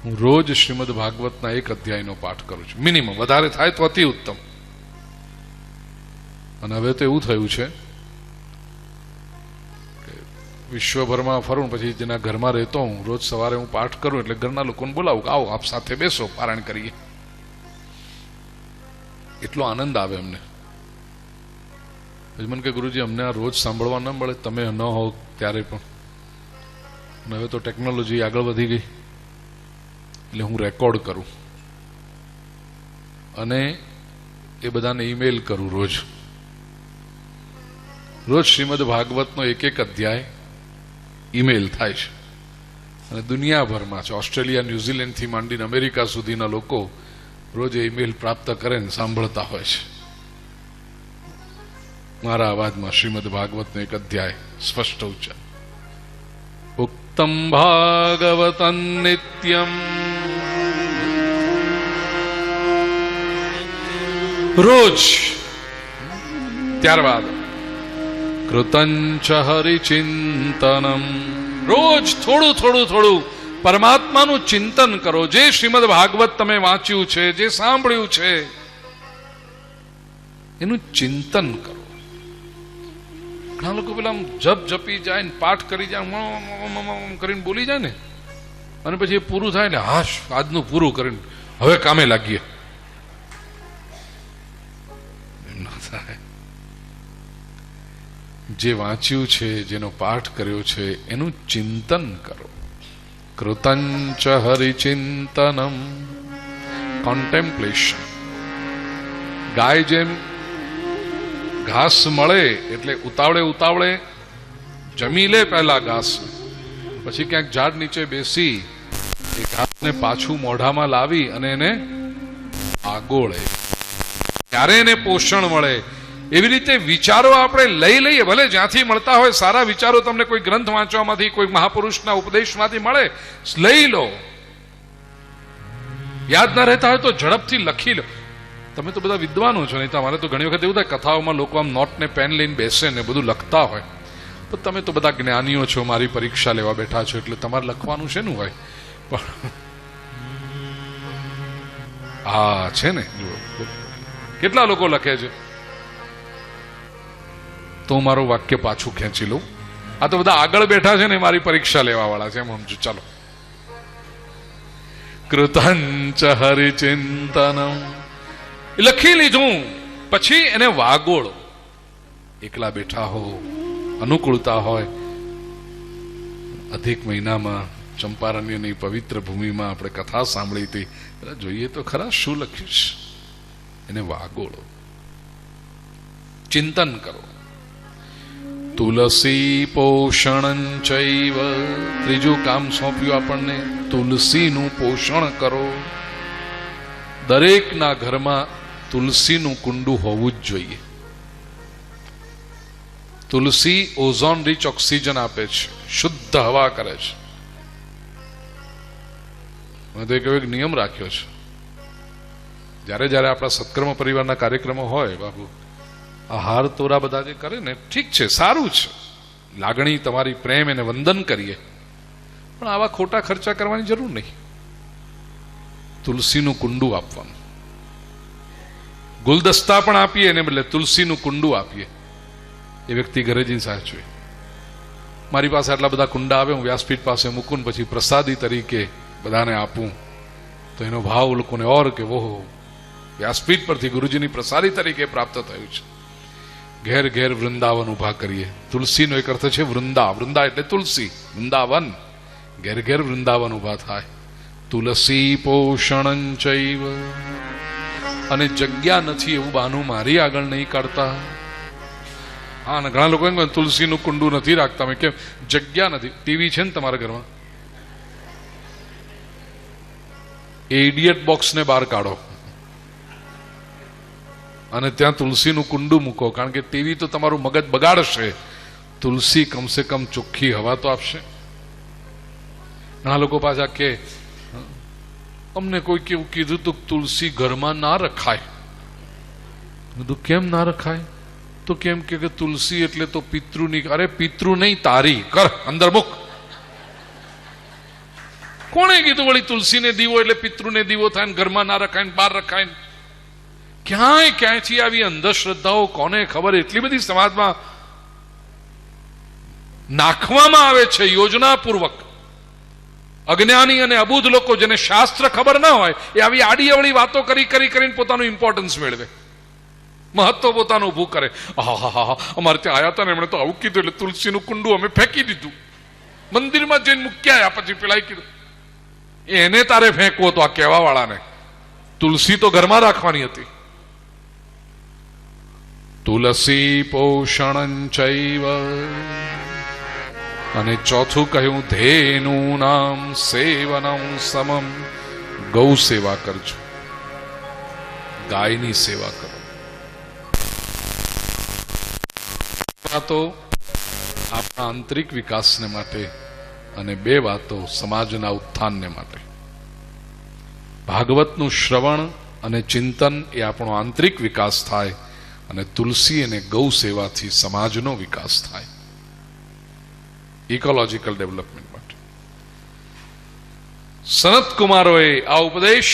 હું રોજ શ્રીમદ ભાગવતના એક અધ્યાયનો પાઠ કરું છું, મિનિમમ. વધારે થાય તો અતિ ઉત્તમ. અને હવે તો એવું થયું છે કે વિશ્વભરમાં ફરું, પછી જેના ઘરમાં રહેતો હું, રોજ સવારે હું પાઠ કરું એટલે ઘરના લોકોને બોલાવું કે આવો આપ સાથે બેસો, પારાયણ કરીએ. એટલો આનંદ આવે અમને. મને કે ગુરુજી અમને આ રોજ સાંભળવા ન મળે, તમે ન હો ત્યારે પણ. અને હવે તો ટેકનોલોજી આગળ વધી ગઈ એટલે હું રેકોર્ડ કરું અને એ બધાને ઈમેલ કરું. રોજ શ્રીમદ ભાગવતનો એક એક અધ્યાય ઈમેલ થાય છે અને દુનિયાભરમાં છે, ઓસ્ટ્રેલિયા, ન્યુઝીલેન્ડથી માંડીને અમેરિકા સુધીના લોકો રોજ એ ઈમેલ પ્રાપ્ત કરે ને સાંભળતા હોય છે. મારા અવાજમાં શ્રીમદ ભાગવતનો એક અધ્યાય સ્પષ્ટ ઉચ્ચાર. ઉક્તમ ભાગવતં નિત્યમ, રોજ. ત્યારબાદ કૃતંચ હરિચિંતનમ, રોજ થોડું થોડું થોડું પરમાત્માનું ચિંતન કરો. જે શ્રીમદ ભાગવત તમે વાંચ્યું છે, જે સાંભળ્યું છે, એનું ચિંતન કરો. ઘણા લોકો પેલા જપ જપી જાય ને પાઠ કરી જાય, કરીને બોલી જાય ને, અને પછી એ પૂરું થાય ને હાશ આજનું પૂરું કરીને હવે કામે લાગીએ. જે વાંચ્યું છે, જેનો પાઠ કર્યો છે, એનું ચિંતન કરો. કૃતંચ હરિચિંતનમ, કોન્ટેમ્પ્લેશન. ગાય જેમ ઘાસ મળે એટલે ઉતાવળે ઉતાવળે જમી લે પહેલા ઘાસ, પછી ક્યાંક ઝાડ નીચે બેસી એ ઘાસને પાછું મોઢામાં લાવી અને એને આગોળે, ત્યારે એને પોષણ મળે. એવી રીતે વિચારો આપણે લઈ લઈએ, ભલે જ્યાંથી મળતા હોય. સારા વિચારો તમને કોઈ ગ્રંથ વાંચવામાંથી, કોઈ મહાપુરુષના ઉપદેશમાંથી મળે, લઈ લો. યાદ ના રહેતા હોય તો ઝડપથી લખી લો. તમે તો બધા વિદ્વાનો છો, નહીં તો અમારે તો ઘણી વખત એવું થાય કથાઓમાં લોકો આમ નોટ ને પેન લઈને બેસે ને બધું લખતા હોય. પણ તમે તો બધા જ્ઞાનીઓ છો, મારી પરીક્ષા લેવા બેઠા છો, એટલે તમારે લખવાનું છે નું હોય. પણ આ છે ને, કેટલા લોકો લખે છે. તો હું મારું વાક્ય પાછું ખેંચી લઉં. આ તો બધા આગળ બેઠા છે ને, મારી પરીક્ષા લેવા વાળા છે, એમ સમજો. ચાલો. કૃતંચ હરિચિંતનમ, લખી લીધું, પછી એને વાગોળો. એકલા બેઠા હો, અનુકૂળતા હોય, અધિક મહિનામાં ચંપારણ્યની પવિત્ર ભૂમિમાં આપણે કથા સાંભળી હતી, જોઈએ તો ખરા શું લખ્યું છે. એને વાગોળો, ચિંતન કરો. તુલસી પોષણ ચૈવ, ત્રીજું કામ સોંપ્યું આપણને, તુલસીનું પોષણ કરો. દરેકના ઘરમાં તુલસીનું કુંડું હોવું જ જોઈએ. તુલસી ઓઝોન રીચ ઓક્સિજન આપે છે, શુદ્ધ હવા કરે છે. મેં તો એક નિયમ રાખ્યો છે, જ્યારે જ્યારે આપણા સત્કર્મ પરિવારના કાર્યક્રમો હોય, બાપુ આ હાર તોરા બધા જે કરે ને, ઠીક છે, સારું છે, લાગણી તમારી, પ્રેમ, એને વંદન કરીએ, પણ આવા ખોટા ખર્ચા કરવાની જરૂર નહીં. તુલસીનું કુંડું આપવાનું. ગુલદસ્તા પણ આપીએ, એને બદલે તુલસીનું કુંડું આપીએ. એ વ્યક્તિ ઘરે જઈને સાચવે. મારી પાસે આટલા બધા કુંડા આવે, હું વ્યાસપીઠ પાસે મૂકું, પછી પ્રસાદી તરીકે બધાને આપું, તો એનો ભાવ લોકોને ઓર કે ઓહો, વ્યાસપીઠ પરથી ગુરુજીની પ્રસાદી તરીકે પ્રાપ્ત થયું છે. ઘેર ઘેર વૃંદાવન ઉભા કરીએ. તુલસીનો એક અર્થ છે વૃંદા. વૃંદા એટલે તુલસી, વૃંદાવન. ઘેર ઘેર વૃંદાવન ઉભા થાય. તુલસી પોષણ ચૈવ, અને જગ્યા નથી એવું બહાનું મારી આગળ નહીં કાઢતા. હા, અને ઘણા લોકો એમ તુલસીનું કુંડું નથી રાખતા. મેં કેમ? જગ્યા નથી. ટીવી છે ને તમારા ઘરમાં, એ ઇડિયટ બોક્સને બહાર કાઢો અને ત્યાં તુલસીનું કુંડું મૂકો, કારણ કે ટીવી તો તમારું મગજ બગાડશે, તુલસી કમસે કમ ચોખ્ખી હવા તો આપશે. ઘણા લોકો પાછા કે અમને કોઈ કેવું કીધું તું તુલસી ઘરમાં ના રખાય. બધું કેમ ના રખાય? તો કેમ કે તુલસી એટલે તો પિતૃની. અરે પિતૃ નહીં, તારી કર, અંદર મૂક. કોણે કીધું વળી તુલસીને દીવો એટલે પિતૃને દીવો થાય ને ઘરમાં ના રખાય ને બહાર રખાય ને? ક્યાંયથી આવી અંધશ્રદ્ધાઓ કોને ખબર? એટલી બધી સમાજમાં નાખવામાં આવે છે યોજનાપૂર્વક. અજ્ઞાની અને અબુધ લોકો, જેને શાસ્ત્ર ખબર ના હોય, એ આવી આડી અવળી વાતો કરીને પોતાનું ઇમ્પોર્ટન્સ મેળવે, મહત્વ પોતાનું ઉભું કરે. હા, અમારે ત્યાં આવ્યા હતા ને, એમણે તો આવું કીધું એટલે તુલસીનું કુંડું અમે ફેંકી દીધું, મંદિરમાં જઈને મૂક્યા આવ્યા. પછી પેલા કીધું એને તારે ફેંકવો તો આ કહેવા વાળાને, તુલસી તો ઘરમાં રાખવાની હતી. તુલસી પોષણ ચૈવ, અને ચોથું કહ્યું ધેનું નામ સેવનમ સમમ, ગૌ સેવા કરજો, ગાયની સેવા કરો. વાતો આપણા આંતરિક વિકાસને માટે અને બે વાતો સમાજના ઉત્થાનને માટે. ભાગવતનું શ્રવણ અને ચિંતન એ આપણો આંતરિક વિકાસ થાય, અને તુલસી અને ગૌ સેવાથી સમાજનો વિકાસ થાય, ઇકોલોજીકલ ડેવલપમેન્ટ માટે. સનત કુમારોએ આ ઉપદેશ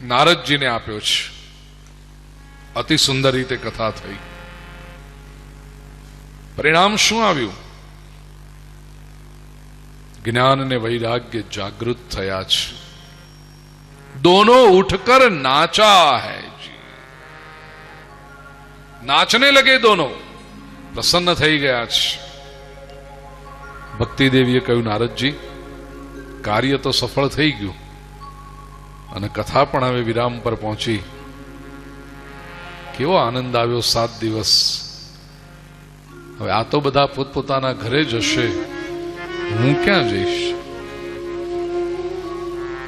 નારદજીને આપ્યો છે. અતિ સુંદર રીતે કથા થઈ. પરિણામ શું આવ્યું? જ્ઞાન અને વૈરાગ્ય જાગૃત થયા છે. दोनों उठकर नाचा है जी, नाचने लगे दोनों, प्रसन्न થઈ ગયા છે. ભક્તિ દેવીએ કહ્યું, નારદજી, કાર્ય તો સફળ થઈ ગયું અને કથા પણ હવે વિરામ પર પહોંચી. કેવો આનંદ આવ્યો 7 દિવસ. હવે આ તો બધા પોતપોતાના ઘરે જશે, હું ક્યાં જઈશ?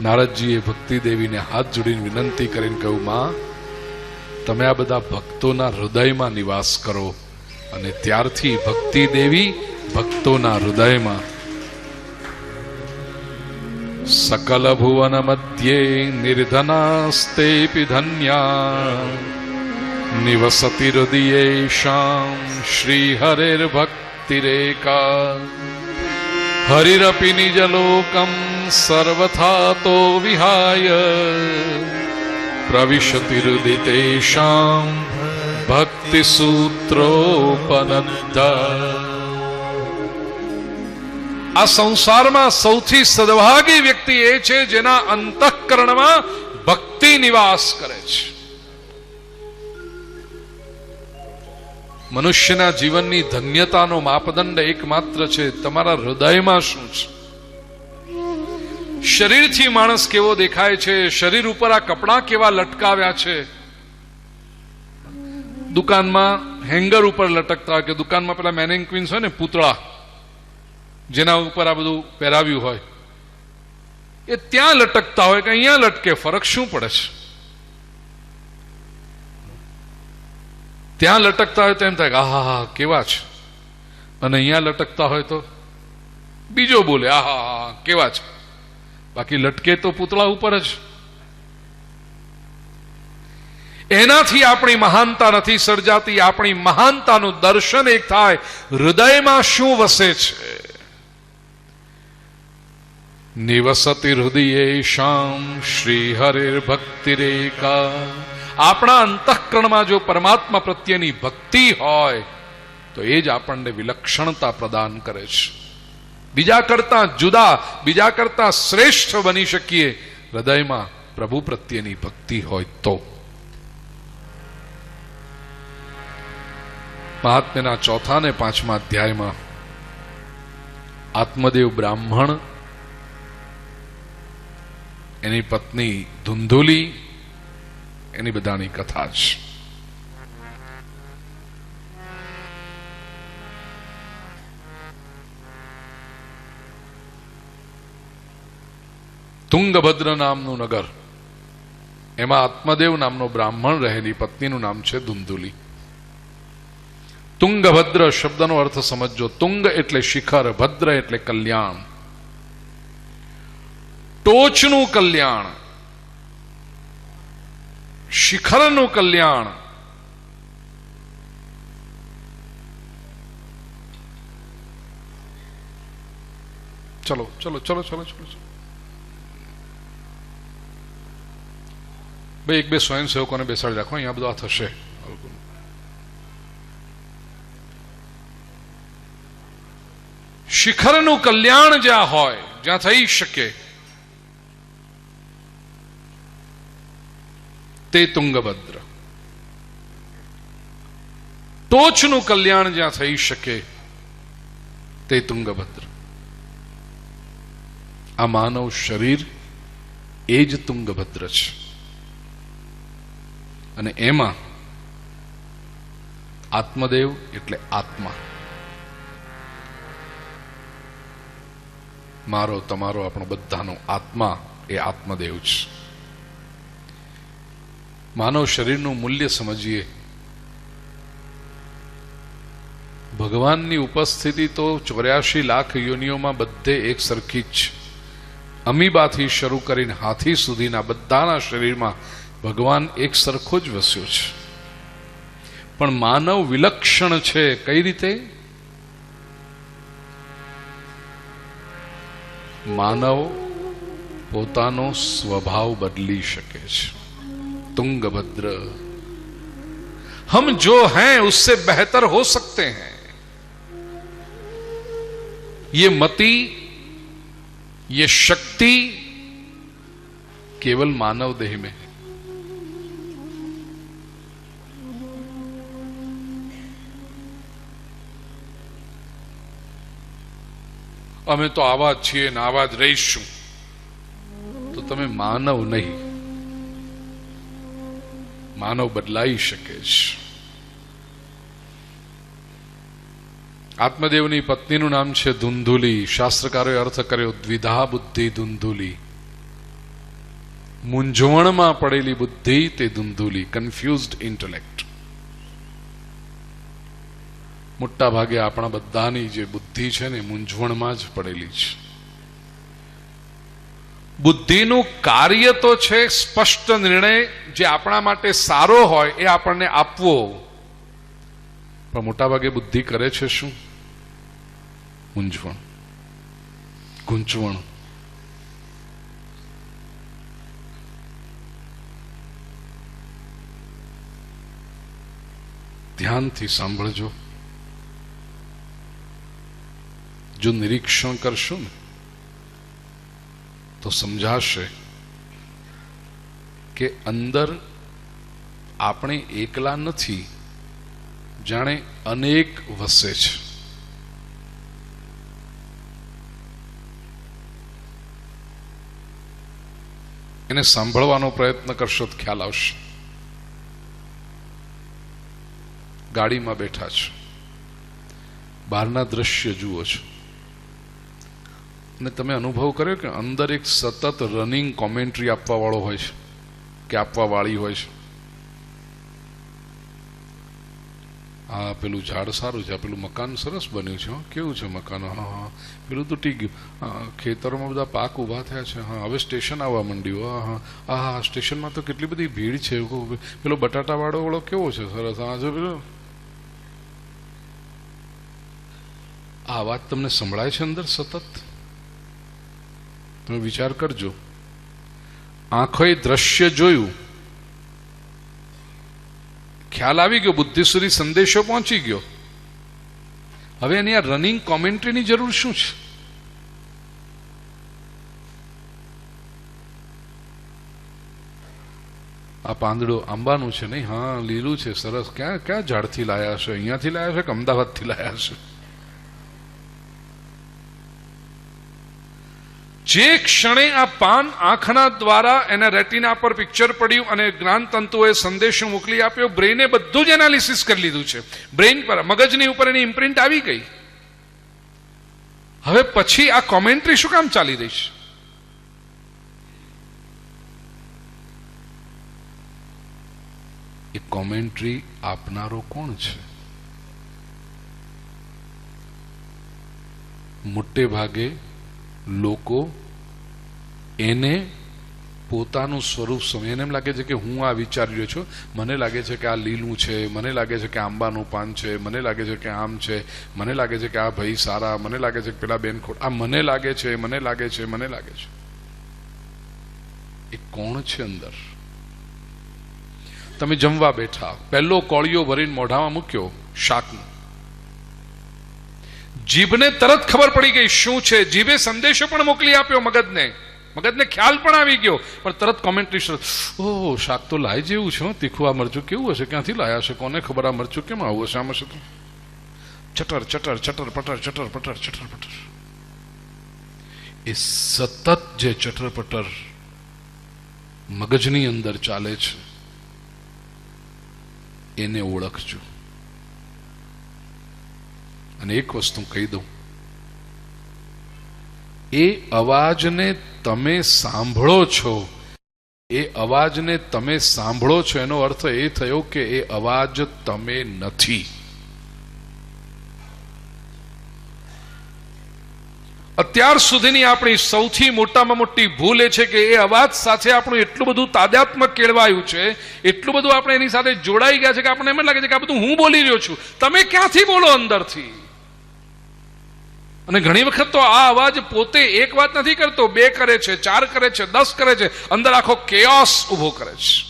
નારદજીએ ભક્તિ દેવીને હાથ જોડીને વિનંતી કરીને કહ્યું, માં, તમે આ બધા ભક્તોના હૃદયમાં નિવાસ કરો. અને ત્યારથી ભક્તિ દેવી ભક્તોના હૃદયમાં. સકલ ભુવન મધ્યે નિર્ધનાસ્તેપી ધન્યા, નિવસતિ હૃદયેષાં શ્રી હરેર ભક્તિરેકા. હરિરપી નિજલોકમ સર્વથા તો વિહાય, પ્રવિશતિ હૃદિ તેષાં ભક્તિ સૂત્રોપનદ્ધા. આ સંસારમાં સૌથી સદભાગી વ્યક્તિ એ છે જેના અંતઃકરણમાં ભક્તિ નિવાસ કરે છે. મનુષ્યના જીવનની ધન્યતાનો માપદંડ એકમાત્ર છે, તમારા હૃદયમાં શું છે. શરીરથી માણસ કેવો દેખાય છે, શરીર ઉપર આ કપડાં કેવા લટકાવ્યા છે, દુકાનમાં હેંગર ઉપર લટકતા હોય, કે દુકાનમાં પેલા મેનેક્વિન્સ હોય ને, પૂતળા, જેના ઉપર આ બધું પહેરાવ્યું હોય, એ ત્યાં લટકતા હોય કે અહીંયા લટકે, ફરક શું પડે છે? ત્યાં લટકતા હોય તો એમ થાય કે આહા કેવા છે, અને અહીંયા લટકતા હોય તો બીજો બોલે આહા કેવા છે. બાકી લટકે તો પૂતળા ઉપર જ. એનાથી આપણી મહાનતા નથી સર્જાતી. આપણી મહાનતાનું દર્શન એક થાય, હૃદયમાં શું વસે છે. નિવસતિ હૃદયેષાં શ્રી હરિર ભક્તિરેકા. આપણા અંતઃકરણમાં જો પરમાત્મા પ્રત્યેની ભક્તિ હોય તો એ જ આપણને વિલક્ષણતા પ્રદાન કરે છે. બીજા કરતા જુદા, બીજા કરતા શ્રેષ્ઠ બની શકીએ હૃદયમાં પ્રભુ પ્રત્યેની ભક્તિ હોય તો. મહાત્મ્યના 4 અને 5મા અધ્યાયમાં આત્મદેવ બ્રાહ્મણ, એની પત્ની ધુંધુલી, એની બધાની કથા છે. તુંગભદ્ર નામનું નગર, એમાં આત્મદેવ નામનો બ્રાહ્મણ રહેલી, પત્નીનું નામ છે ધુંધુલી. તુંગભદ્ર શબ્દનો અર્થ સમજો. તુંગ એટલે શિખર, ભદ્ર એટલે કલ્યાણ, ટોચનું કલ્યાણ, શિખરનું કલ્યાણ. ચલો ચલો ચલો ચલો ચલો ચલો. ભાઈ એક બે સ્વયંસેવકોને બેસાડી રાખો, અહીંયા બધું આ થશે. શિખરનું કલ્યાણ જ્યાં હોય, જ્યાં થઈ શકે તે તુંગભદ્ર. ટોચનું કલ્યાણ જ્યાં થઈ શકે તે તુંગભદ્ર. આ માનવ શરીર એ જ તુંગભદ્ર છે. અને એમાં આત્મદેવ એટલે આત્મા, મારો તમારો આપણો બધાનો આત્મા એ આત્મદેવ છે. માનવ શરીરનું મૂલ્ય સમજીએ. ભગવાનની ઉપસ્થિતિ તો 84 લાખ યોનિઓમાં બધે એક સરખી જ છે. અમીબાથી શરૂ કરીને હાથી સુધીના બધાના શરીરમાં ભગવાન એક સરખો જ વસ્યો છે. પણ માનવ વિલક્ષણ છે. કઈ રીતે? માનવ પોતાનો સ્વભાવ બદલી શકે છે. तुंगभद्र, हम जो हैं उससे बेहतर हो सकते हैं. ये मति, ये शक्ति केवल मानव देह में है. અમે તો આવા જ છીએ ને આવા જ રહીશું, તો તમે માનવ નહીં. માનવ બદલાઈ શકે છે. આત્મદેવની પત્નીનું નામ છે ધુંધુલી. શાસ્ત્રકારોએ અર્થ કર્યો દ્વિધા બુદ્ધિ ધુંધુલી. મૂંઝવણમાં પડેલી બુદ્ધિ તે ધુંધુલી, કન્ફ્યુઝડ ઇન્ટેલેક્ટ. મોટા ભાગે આપણા બધાની જે બુદ્ધિ છે ને મૂંઝવણમાં જ પડેલી છે. બુદ્ધિનું કાર્ય તો છે સ્પષ્ટ નિર્ણય, જે આપણા માટે સારો હોય એ આપણને આપવો. પણ મોટા ભાગે બુદ્ધિ કરે છે શું? મૂંઝવણ, ગૂંચવણ. ધ્યાનથી સાંભળજો. જો નિરીક્ષણ કરશું ને તો સમજાશે કે અંદર આપણે એકલા નથી, જાણે અનેક વસે છે. એને સાંભળવાનો પ્રયત્ન કરશો તો ખ્યાલ આવશે. ગાડીમાં બેઠા છો, બહારના દ્રશ્ય જુઓ છો અને તમે અનુભવ કર્યો કે અંદર એક સતત રનિંગ કોમેન્ટ્રી આપવા વાળો હોય છે કે આપવા વાળી હોય છે. આ પેલું ઝાડ સારું છે, આ પેલું મકાન સરસ બન્યું છે, કેવું છે મકાન, હા હા પેલું તૂટી ગયું, ખેતરોમાં બધા પાક ઉભા થયા છે, હા હવે સ્ટેશન આવવા માંડ્યું, હા હા હા સ્ટેશનમાં તો કેટલી બધી ભીડ છે, પેલો બટાટા વાળો કેવો છે સરસ, હા જો પેલો. આ અવાજ તમને સંભળાય છે અંદર સતત? તમે વિચાર કરજો. આંખોએ દ્રશ્ય જોયું, ખ્યાલ આવી ગયો, બુદ્ધિ સુધી સંદેશો પહોંચી ગયો. હવે એની આ રનિંગ કોમેન્ટ્રીની જરૂર શું છે? આ પાંદડો આંબાનું છે નહીં? હા લીલું છે, સરસ. ક્યાં ઝાડથી લાયા છે? અહીંયાથી લાયા છે કે અમદાવાદથી લાયા છે? જે ક્ષણે આ પાન આંખના દ્વારા એના રેટિના પર પિક્ચર પડ્યું અને જ્ઞાન તંતુઓએ સંદેશો મોકલી આપ્યો, બ્રેઇને બધું જ એનાલિસિસ કરી લીધું છે. બ્રેઇન પર, મગજની ઉપર એની ઇમ્પ્રિન્ટ આવી ગઈ. હવે પછી આ કોમેન્ટ્રી શું કામ ચાલી રહી છે? એ કોમેન્ટ્રી આપનારો કોણ છે? મોટે ભાગે લોકો એને પોતાનું સ્વરૂપ સમજે. એને એમ લાગે છે કે હું આ વિચારી રહ્યો છું, મને લાગે છે કે આ લીલું છે, મને લાગે છે કે આંબાનું પાન છે, મને લાગે છે કે આમ છે, મને લાગે છે કે આ ભાઈ સારા, મને લાગે છે કે પેલા બેન ખોટ, આ મને લાગે છે, મને લાગે છે, મને લાગે છે. એ કોણ છે અંદર? તમે જમવા બેઠા, પહેલો કોળિયો ભરીને મોઢામાં મૂક્યો શાકનો, જીભને તરત ખબર પડી ગઈ શું છે, જીભે સંદેશો પણ મોકલી આપ્યો મગજને ખ્યાલ પણ આવી ગયો, પણ તરત કોમેન્ટ્રી શરૂ, ઓહ શાક તો લાય જેવું છે, તીખું, આ મરચું કેવું હશે, ક્યાંથી લાયા છે, કોને ખબર આ મરચું કેમ આવું હશે, આમ હશે તો ચટર ચટર ચટર પટર ચટર પટર ચટર પટર. એ સતત જે ચટર પટર મગજની અંદર ચાલે છે એને ઓળખજો. અને એક વસ્તુ કહી દઉં, એ અવાજને તમે સાંભળો છો, એ અવાજને તમે સાંભળો છો એનો અર્થ એ થયો કે એ અવાજ તમે નથી. અત્યાર સુધીની આપણી સૌથી મોટામાં મોટી ભૂલ એ છે કે એ અવાજ સાથે આપણું એટલું બધું તાદાત્મ્ય કેળવાયું છે, એટલું બધું આપણે એની સાથે જોડાઈ ગયા છે કે આપણને એમ લાગે છે કે આ બધું હું બોલી રહ્યો છું, તમે ક્યાંથી બોલો અંદરથી. અને ઘણી વખત તો આ અવાજ પોતે એક વાત નથી કરતો, 2 કરે છે, 4 કરે છે, 10 કરે છે, અંદર આખો કેઓસ ઉભો કરે છે.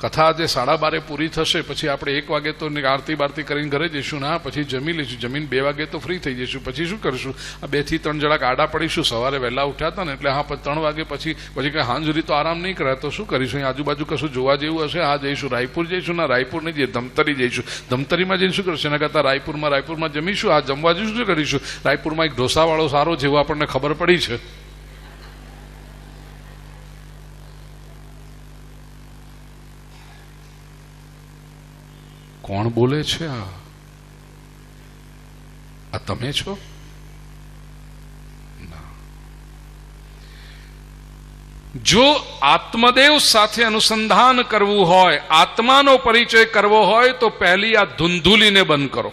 કથા આજે 12:30 પૂરી થશે, પછી આપણે 1 વાગે તો આરતી બારતી કરીને ઘરે જઈશું, ના પછી જમી લઈશું, જમીન 2 વાગે તો ફ્રી થઈ જઈશું, પછી શું કરીશું, આ 2 થી 3 જરાક આડા પડીશું, સવારે વહેલા ઉઠ્યા હતા ને એટલે હા 3 વાગે પછી કઈ હાંજ સુધી તો આરામ નહીં કરાય, તો શું કરીશું, આજુબાજુ કશું જોવા જેવું હશે, હા જઈશું, રાયપુર જઈશું, ના રાયપુર નહીં જઈએ, ધમતરી જઈશું, ધમતરીમાં જઈને શું કરીશું, એના કરતાં રાયપુરમાં જમીશું, આ જમવા જઈશું, શું કરીશું, રાયપુરમાં એક ઢોસાવાળો સારો જેવો આપણને ખબર પડી છે. કોણ બોલે છે? આ તમે છો? ના. જો આત્મદેવ સાથે અનુસંધાન કરવું હોય, આત્માનો પરિચય કરવો હોય તો પહેલી આ ધૂંધુલીને બંધ કરો.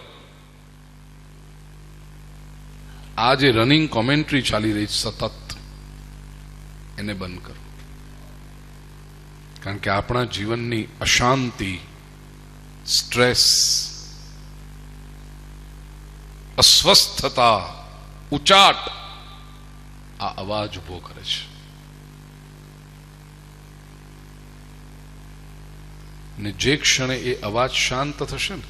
આ જે રનિંગ કોમેન્ટ્રી ચાલી રહી સતત, એને બંધ કરો. કારણ કે આપણા જીવનની અશાંતિ, સ્ટ્રેસ, અસ્વસ્થતા, ઉચાટ આ અવાજ ઉભો કરે છે. ને જે ક્ષણે એ અવાજ શાંત થશે ને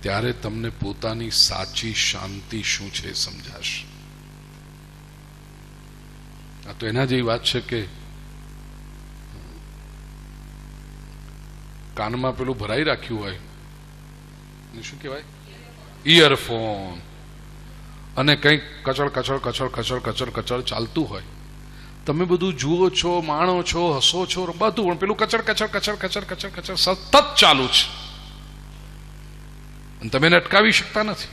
ત્યારે તમને પોતાની સાચી શાંતિ શું છે એ સમજાશે. આ તો એના જેવી વાત છે કે કાનમાં પેલું ભરાઈ રાખ્યું હોય, શું કહેવાય, ઇયરફોન, અને કંઈક કચડ કચડ કચડ કચડ કચડ કચડ ચાલતું હોય, તમે બધું જુઓ છો, માણો છો, હસો છો, બધું, પણ પેલું કચડ કચડ કચડ કચડ કચડ કચડ સતત ચાલુ છે અને તમે એને અટકાવી શકતા નથી.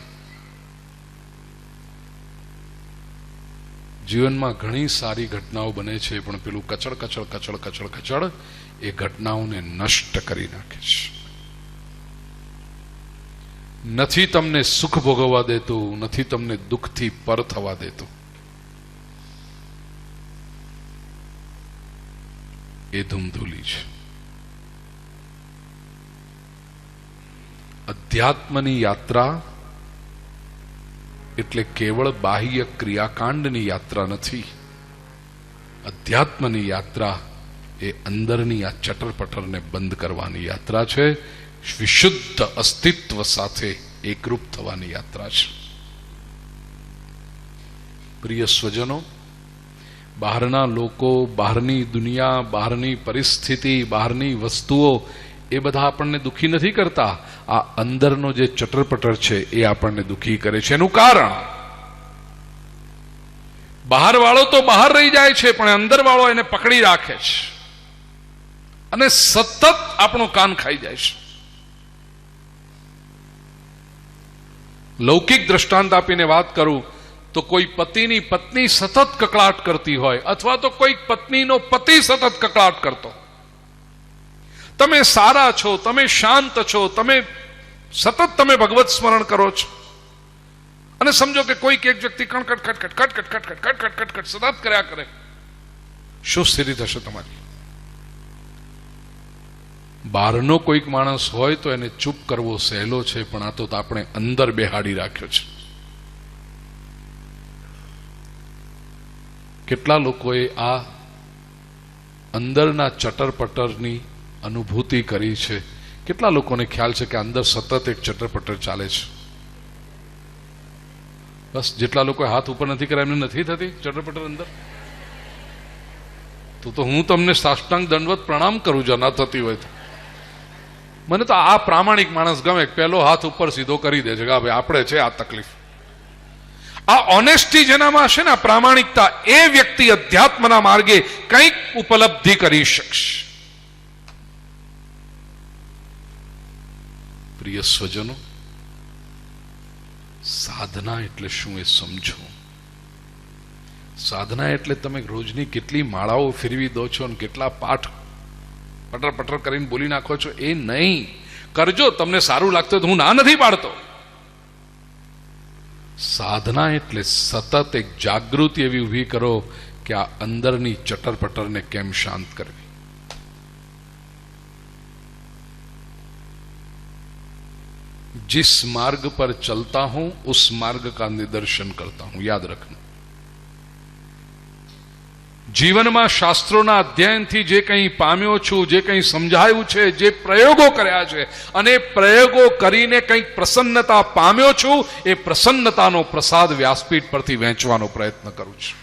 જીવનમાં ઘણી સારી ઘટનાઓ બને છે, પણ પેલું કચડ કચડ કચડ કચડ કચડ એ ઘટનાઓને નષ્ટ કરી નાખે છે. નથી તમને સુખ ભોગવવા દેતું, નથી તમને દુઃખથી પર થવા દેતું. એ ધૂમધૂલી છે. અધ્યાત્મની યાત્રા એટલે કેવળ બાહ્ય ક્રિયાકાંડની યાત્રા નથી. અધ્યાત્મની યાત્રા એ અંદરની આ ચટરપટરને બંધ કરવાની યાત્રા છે, વિશુદ્ધ અસ્તિત્વ સાથે એકરૂપ થવાની યાત્રા છે. પ્રિય સ્વજનો, બહારના લોકો, બહારની દુનિયા, બહારની પરિસ્થિતિ, બહારની વસ્તુઓ એ બધા આપણને દુઃખી નથી કરતા. આ અંદરનો જે ચટરપટર છે એ આપણને દુઃખી કરે છે. એનું કારણ, બહાર વાળો તો બહાર રહી જાય છે, પણ અંદર વાળો એને પકડી રાખે છે અને સતત આપણું કાન ખાઈ જાય છે. લૌકિક દ્રષ્ટાંત આપીને વાત કરું તો કોઈ પતિની પત્ની સતત કકળાટ કરતી હોય, અથવા તો કોઈ પત્નીનો પતિ સતત કકળાટ કરતો, તમે સારા છો, તમે શાંત છો, તમે સતત ભગવત સ્મરણ કરો છો, અને સમજો કે કોઈક એક વ્યક્તિ કણકટ ખટખટ ખટખટ ખટખટ ખટખટ ખટખટ સતત કર્યા કરે, શું સ્થિતિ થશે તમારી? બહારનો કોઈક માણસ હોય તો એને ચૂપ કરવો સહેલો છે, પણ આ તો આપણે અંદર બેહાડી રાખ્યો છે. કેટલા લોકોએ આ અંદરના ચટરપટરની અનુભૂતિ કરી છે? કેટલા લોકોને ખ્યાલ છે કે અંદર સતત એક ચટરપટર ચાલે છે? બસ જેટલા લોકો હાથ ઉપર નથી કર્યા એમને નથી થતી ચટરપટર અંદર? તો હું તમને સાષ્ટાંગ દંડવત પ્રણામ કરું છું, ના થતી હોય તો. મને તો આ પ્રામાણિક માણસ ગમે, પહેલો હાથ ઉપર સીધો કરી દે છે કે ભાઈ આપણે છે આ તકલીફ. આ ઓનેસ્ટી જેનામાં હશે ને, પ્રામાણિકતા, એ વ્યક્તિ અધ્યાત્મના માર્ગે કંઈક ઉપલબ્ધિ કરી શકશે. પ્રિય સ્વજનો, સાધના એટલે શું એ સમજો. સાધના એટલે તમે રોજની કેટલી માળાઓ ફેરવી દો છો અને કેટલા પાઠ પટર પટર કરીને બોલી નાખો છો, એ નહીં. કરજો, તમને સારું લાગતું તો હું ના નથી પાડતો. સાધના એટલે સતત એક જાગૃતિ એવી ઊભી કરો કે આ અંદરની ચટરપટરને કેમ શાંત કરવી. जिस मार्ग पर चलता हूं उस मार्ग का निदर्शन करता हूं. याद रखना, જીવનમાં શાસ્ત્રોના અધ્યયનથી જે કંઈ પામ્યો છું, જે કંઈ સમજાયું છે, જે પ્રયોગો કર્યા છે, અને પ્રયોગો કરીને કંઈક પ્રસન્નતા પામ્યો છું, એ પ્રસન્નતાનો પ્રસાદ વ્યાસપીઠ પરથી વહેંચવાનો પ્રયત્ન કરું છું.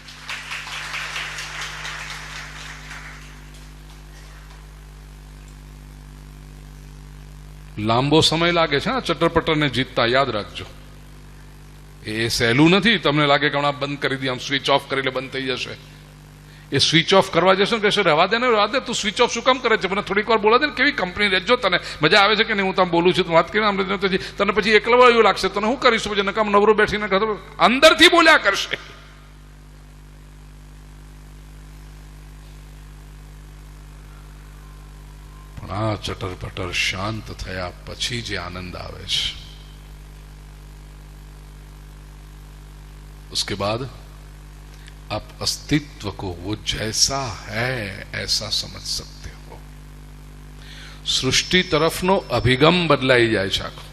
લાંબો સમય લાગે છે ને ચટરપટરને જીતતા, યાદ રાખજો. એ સહેલું નથી. તમને લાગે કે હમણાં બંધ કરી દઈએ, આમ સ્વિચ ઓફ કરી લે બંધ થઈ જશે. એ સ્વિચ ઓફ કરવા જશો ને કહેશો રહેવા દે ને, રહેવા દે, તું સ્વિચ ઓફ શું કામ કરે છે? મને થોડીક વાર બોલા દે ને, કેવી કંપની રહેજો, તને મજા આવે છે કે નહીં? હું તમે બોલું છું તો વાત કરીને આમ તને પછી એકલા એવું લાગશે, તને શું કરીશું? પછી નકામ નવરો બેઠીને અંદરથી બોલ્યા કરશે. પણ આ ચટરપટર શાંત થયા પછી જે આનંદ આવે છે, उसके बाद आप अस्तित्व को वो जैसा है ऐसा समझ सकते हो. सृष्टि तरफनो अभिगम बदलाई जाए છે આખો.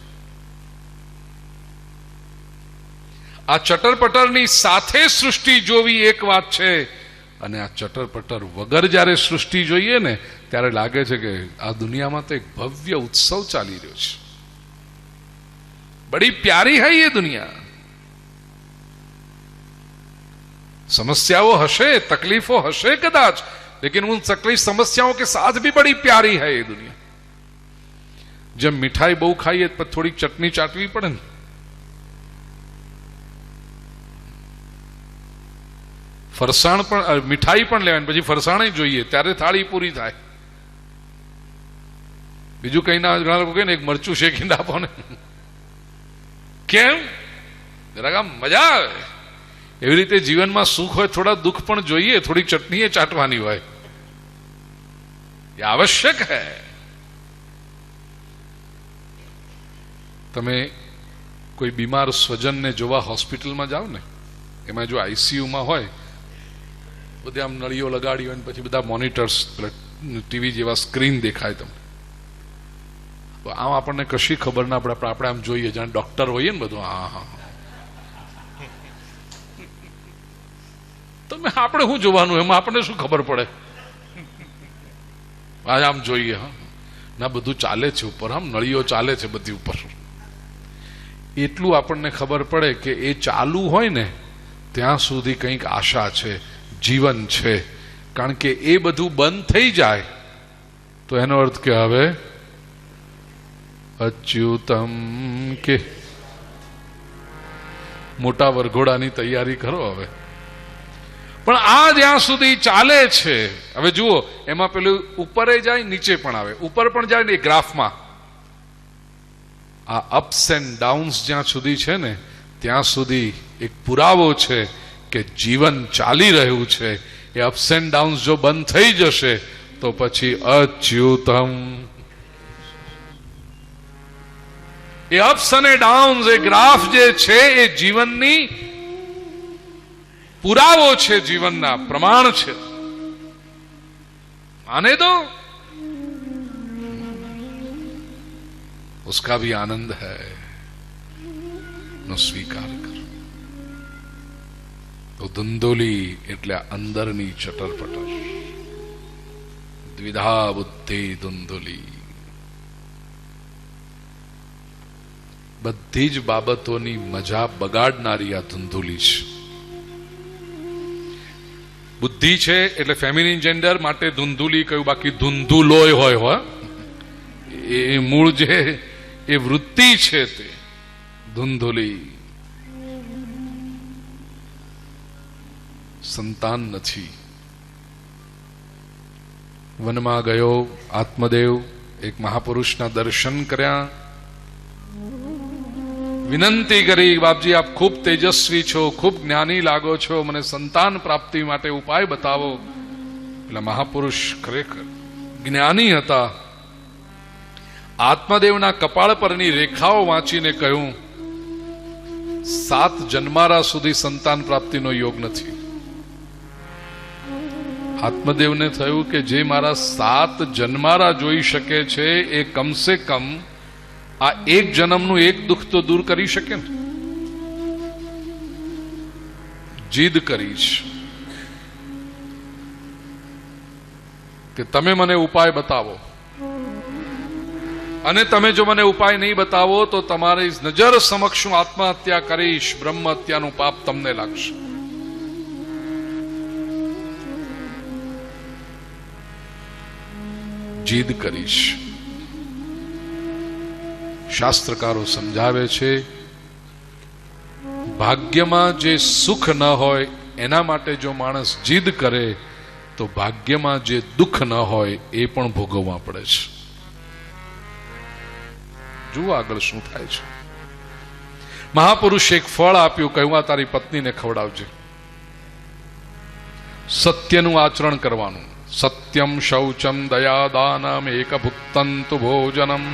આ ચટરપટરની સાથે સૃષ્ટિ જોવી એક વાત છે, અને આ ચટરપટર વગર જ્યારે સૃષ્ટિ જોઈએ ને ત્યારે લાગે છે કે આ દુનિયામાં તો એક ભવ્ય ઉત્સવ ચાલી રહ્યો છે. બડી પ્યારી है ये दुनिया. समस्याओं हशे, तकलीफों हशे कदाच, लेकिन उन तकलीफ समस्याओं के साथ भी बड़ी प्यारी है ये दुनिया. जब मिठाई बहु खाइए तो थोड़ी चटनी चाटवी पड़े ने. फरसाण पण, मिठाई पण लेवानी, પછી ફરસાણ જોઈએ ત્યારે થાળી પૂરી થાય. બીજું કઈ ના. ઘણા લોકો કહે ને એક મરચું શેકીને આપો ને, કેમ? જરાક મજા આવે. એવી રીતે જીવનમાં સુખ હોય, થોડા દુઃખ પણ જોઈએ, થોડી ચટણી ચાટવાની હોય, એ આવશ્યક હૈ. તમે કોઈ બીમાર સ્વજનને જોવા હોસ્પિટલમાં જાઓ ને, એમાં જો આઈસીયુમાં હોય, બધે આમ નળીઓ લગાડી હોય, પછી બધા મોનિટર્સ, ટીવી જેવા સ્ક્રીન દેખાય તમને. આમ આપણને કશી ખબર ના પડે, આપણે આમ જોઈએ જાણે ડોક્ટર હોઈએ ને બધું. હા હા, તમે આપણે શું જોવાનું, એમાં આપણને શું ખબર પડે? આમ જોઈએ. હા ના, બધું ચાલે છે ઉપર, આમ નળીઓ ચાલે છે બધી ઉપર. એટલું આપણને ખબર પડે કે એ ચાલુ હોય ને ત્યાં સુધી કંઈક આશા છે, જીવન છે. કારણ કે એ બધું બંધ થઈ જાય તો એનો અર્થ કે હવે અચ્યુતમ, કે મોટા વરઘોડાની તૈયારી કરો હવે. પણ આ જ્યાં સુધી ચાલે છે, હવે જુઓ, એમાં પેલું ઉપર જાય, નીચે પણ આવે, ઉપર પણ જાય ને એ ગ્રાફમાં. આ અપ્સ એન્ડ ડાઉન્સ જ્યાં સુધી છે ને ત્યાં સુધી એક પુરાવો છે કે જીવન ચાલી રહ્યું છે. એ અપ્સ એન્ડ ડાઉન્સ જો બંધ થઈ જશે તો પછી અચ્યુતમ. એ અપ્સ અને ડાઉન્સ, એ ગ્રાફ જે છે એ જીવનની પુરાવો છે, જીવનના પ્રમાણ છે. આને દો, उसका भी आनंद है, નો સ્વીકાર કરો. તો ધંધોલી એટલે અંદરની ચટરપટર. દ્વિધા બુદ્ધિ ધુંધુલી. બધી જ બાબતોની મજા બગાડનારી આ ધુંધુલી છે. બુદ્ધિ છે એટલે ફેમિનિન જેન્ડર માટે ધુંધુલી કહ્યું, બાકી ધુંધુલોય હોય એ મૂળ જે એ વૃત્તિ છે તે ધુંધુલી. સંતાન નથી. વનમાં ગયો આત્મદેવ, એક મહાપુરુષના દર્શન કર્યા, વિનંતી કરી, બાપજી આપ ખૂબ તેજસ્વી છો, ખૂબ જ્ઞાની લાગો છો, મને સંતાન પ્રાપ્તિ માટે ઉપાય બતાવો. એટલે મહાપુરુષ ખરેખર જ્ઞાની હતા. આત્મદેવના કપાળ પરની રેખાઓ વાંચીને કહ્યું, 7 જન્મારા સુધી સંતાન પ્રાપ્તિનો યોગ નથી. આત્મદેવને થયું કે જે મારા 7 જન્મારા જોઈ શકે છે એ કમસે કમ આ એક જન્મનું એક દુઃખ તો દૂર કરી શકે ને. જીદ કરીશ કે તમે મને ઉપાય બતાવો, અને તમે જો મને ઉપાય નહીં બતાવો તો તમારી નજર સમક્ષ હું આત્મહત્યા કરીશ, બ્રહ્મ હત્યાનું પાપ તમને લાગશે. જીદ કરીશ. શાસ્ત્રકારો સમજાવે છે, ભાગ્યમાં જે સુખ ન હોય એના માટે જો માણસ જીદ કરે તો ભાગ્યમાં જે દુઃખ ન હોય એ પણ ભોગવવા પડે છે. જુઓ આગળ શું થાય છે. મહાપુરુષે એક ફળ આપ્યું, કહ્યું આ તારી પત્નીને ખવડાવજે. સત્યનું આચરણ કરવાનું. સત્યમ શૌચમ દયાદાનમ એકભુક્તંતુ ભોજનમ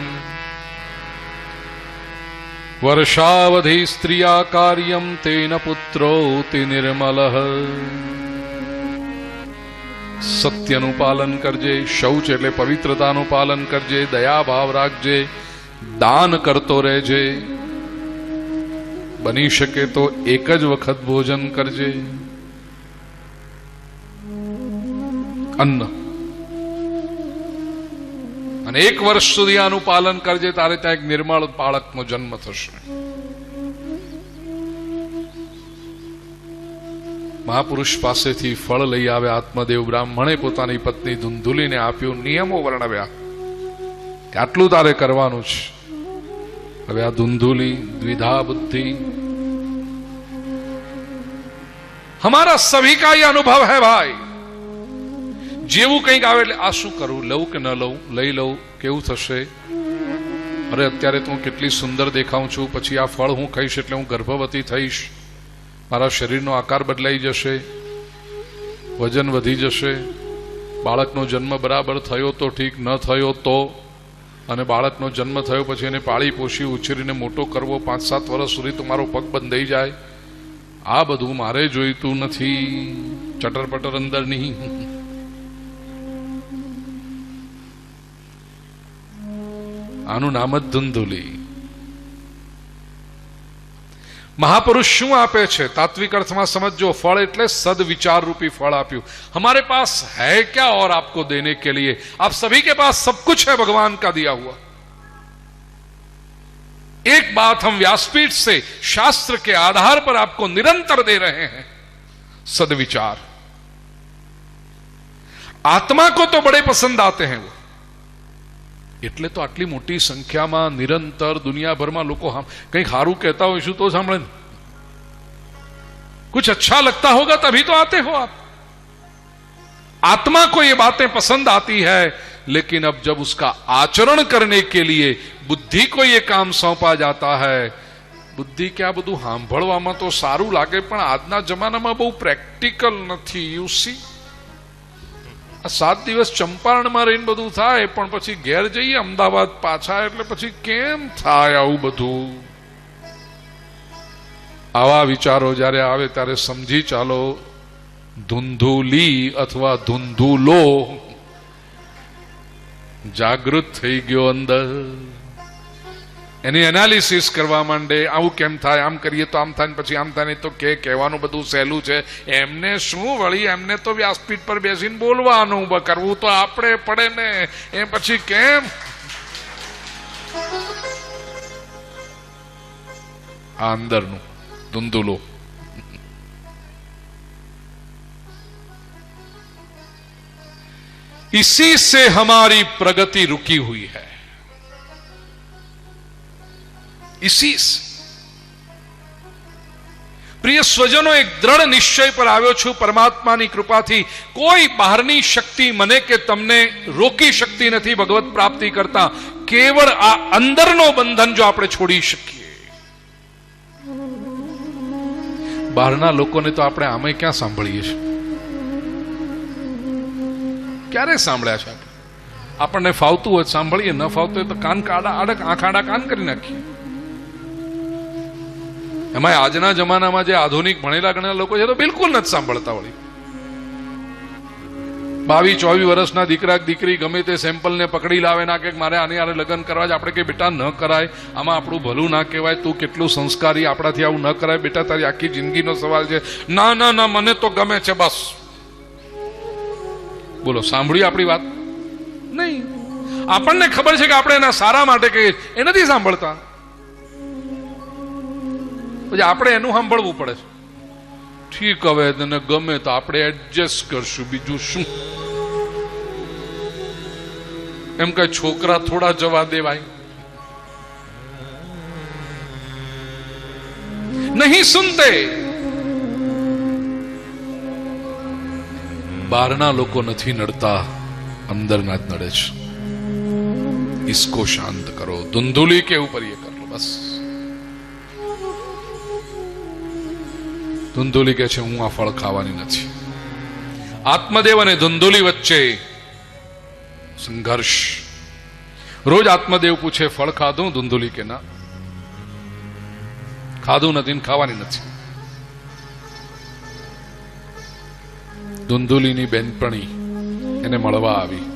વર્ષાવધિ સ્ત્રિયા કાર્યમ તેન પુત્રોતિ નિર્મલઃ. સત્યનું પાલન કરજે, શૌચ એટલે પવિત્રતાનું પાલન કરજે, દયા ભાવ રાખજે, દાન કરતો રહેજે, બની શકે તો એક જ વખત ભોજન કરજે. અન્ન, અને 1 વર્ષ સુધી આનું પાલન કરજે, તારે ત્યાં એક નિર્મળ બાળકનો જન્મ થશે. મહાપુરુષ પાસેથી ફળ લઈ આવ્યા આત્મદેવ. બ્રાહ્મણે પોતાની પત્ની ધુંધુલીને આપ્યું, નિયમો વર્ણવ્યા કે આટલું તારે કરવાનું છે. હવે આ ધુંધુલી દ્વિધા બુદ્ધિ, हमारा सभी का ये अनुभव है भाई. જેવું કંઈક આવે એટલે આ શું કરું, લઉં કે ન લઉં, લઈ લઉં, કેવું થશે, અરે અત્યારે તો હું કેટલી સુંદર દેખાઉં છું, પછી આ ફળ હું ખાઈશ એટલે હું ગર્ભવતી થઈશ, મારા શરીરનો આકાર બદલાઈ જશે, વજન વધી જશે, બાળકનો જન્મ બરાબર થયો તો ઠીક, ન થયો તો, અને બાળકનો જન્મ થયો પછી એને પાળી પોષી ઉછેરીને મોટો કરવો, 5-7 વર્ષ સુધી તો મારો પગ બંધાઈ જાય, આ બધું મારે જોઈતું નથી. ચટરપટર અંદર નહીં. આનું નામ જ ધુંધુલી. મહાપુરુષ શું આપે છે તાત્વિક અર્થમાં સમજો. ફળ એટલે સદવિચાર रूपी फल આપ્યું. हमारे पास है क्या और आपको देने के लिए, आप सभी के पास सब कुछ है भगवान का दिया हुआ. एक बात हम व्यासपीठ से शास्त्र के आधार पर आपको निरंतर दे रहे हैं, सदविचार. आत्मा को तो बड़े पसंद आते हैं वो, એટલે તો આટલી મોટી સંખ્યામાં નિરંતર દુનિયાભરમાં લોકો કંઈક સારું કહેતા હોઈશું તો સાંભળે, कुछ अच्छा लगता होगा तभी तो आते हो आप. आत्मा को ये बातें पसंद आती है, लेकिन अब जब उसका आचरण करने के लिए बुद्धि को ये काम सौंपा जाता है, बुद्धि क्या બધું સાંભળવામાં તો સારું લાગે પણ આજના જમાનામાં બહુ પ્રેક્ટિકલ નથી. યુ સી, 7 દિવસ ચંપારણમાં રહીને બધું થાય પણ પછી ઘેર જઈએ અમદાવાદ પાછા એટલે પછી કેમ થાય આવું બધું. આવા વિચારો જ્યારે આવે ત્યારે સમજી ચાલો ધુંધુલી અથવા ધુંધુલો જાગૃત થઈ ગયો અંદર. એની એનાલિસિસ કરવા માંડે, આવું કેમ થાય, આમ કરીએ તો આમ થાય ને પછી આમ થાય ને તો કહેવાનું બધું સહેલું છે. એમને શું વળી, એમને તો વ્યાસપીઠ પર બેસીને બોલવાનું, કરવું તો આપણે પડે ને, એ પછી કેમ? આ અંદરનું ધુંધુલો. इसी से हमारी प्रगति रुकी हुई है, इसी से. प्रिय स्वजनो, एक दृढ़ निश्चय पर આવ્યો છું પરમાત્માની કૃપાથી. કોઈ બહારની શક્તિ મને કે તમને રોકી શકતી નથી ભગવત પ્રાપ્તિ કરતા. કેવળ આ અંદરનો બંધન જો આપણે છોડી શકીએ. બહારના લોકોને તો આપણે આમે ક્યાં સાંભળીએ છીએ? ક્યારે સાંભળ્યા છે? આપણને ફાવતું હોય સાંભળીએ, ન ફાવતું હોય તો કાન કાડા આડક આંખ આડા કાન કરી નાખીએ. એમાં આજના જમાનામાં જે આધુનિક ભણેલા ગણેલા લોકો છે તો બિલકુલ નથી સાંભળતા. વળી 22-24 વર્ષના દીકરા દીકરી ગમે તે સેમ્પલને પકડી લાવે ના કે મારે આને યારે લગ્ન કરવા જ. આપણે કે બેટા ન કરાય, આમાં આપણું ભલું ના કહેવાય, તું કેટલું સંસ્કારી, આપણાથી આવું ન કરાય બેટા, તારી આખી જિંદગીનો સવાલ છે. ના ના ના, મને તો ગમે છે બસ. બોલો, સાંભળ્યું આપણી વાત? નહીં. આપણને ખબર છે કે આપણે એના સારા માટે કહીએ, એ નથી સાંભળતા. પછી આપણે એનું સાંભળવું પડે છે. ઠીક, હવે તને ગમે તો આપણે એડજસ્ટ કરશું, બીજું શું? એમ કઈ છોકરા થોડા જવા દેવાય? નહીં સુનતે. બહારના લોકો નથી નડતા, અંદરના જ નડે છે. इसको शांत करो, धुंधुली के ऊपर ये कर लो बस. ધુંધુલી કહે છે હું આ ફળ ખાવાની નથી. આત્મદેવ અને ધુંધુલી વચ્ચે સંઘર્ષ. રોજ આત્મદેવ પૂછે ફળ ખાધું? ધુંધુલી કે ના, ખાધું નથી ને ખાવાની નથી. ધુંધુલીની બેનપણી એને મળવા આવી.